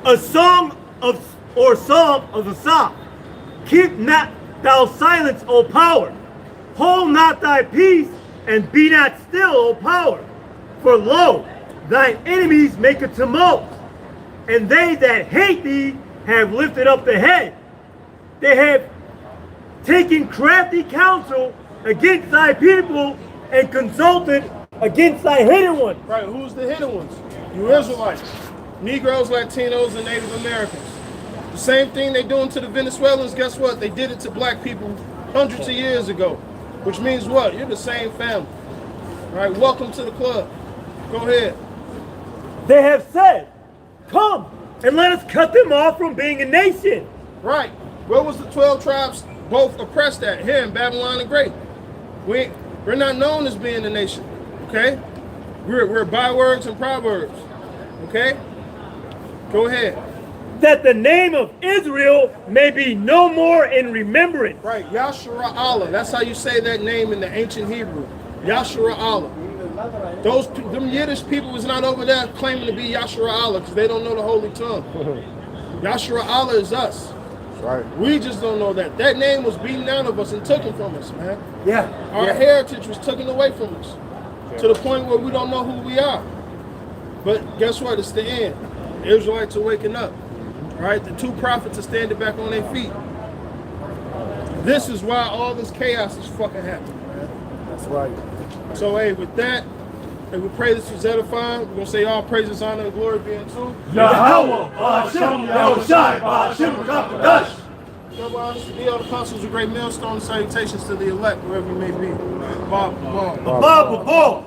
A song of the psalm. Keep not thou silence, O power. Hold not thy peace, and be not still, O power. For lo, thine enemies make a tumult, and they that hate thee have lifted up the head. They have taken crafty counsel against thy people and consulted against thy hidden ones. Right, who's the hidden ones? You Israelites. Negroes, Latinos, and Native Americans. The same thing they doing to the Venezuelans, guess what? They did it to black people hundreds of years ago. Which means what? You're the same family. Right, welcome to the club. Go ahead. They have said, come and let us cut them off from being a nation. Right. Where was the 12 tribes both oppressed at? Here in Babylon the Great. We're not known as being a nation. Okay? We're bywords and proverbs. Okay? Go ahead. That the name of Israel may be no more in remembrance. Right. Yashara Allah. That's how you say that name in the ancient Hebrew. Yashua Allah. Them Yiddish people is not over there claiming to be Yashua Allah because they don't know the holy tongue. Yashua Allah is us. Right. We just don't know that. That name was beaten out of us and taken from us, man. Yeah. Our heritage was taken away from us to the point where we don't know who we are. But guess what? It's the end. The Israelites are waking up. All right? The two prophets are standing back on their feet. This is why all this chaos is fucking happening, man. That's right. So, hey, with that, and we pray this was edifying. We're going to say all praises, honor, and glory be unto Yahweh, Hashem, Yahushai, Hashem, Kapadash. Double honors to be all the apostles, a great millstone, salutations to the elect, wherever you may be. Bob. Bob.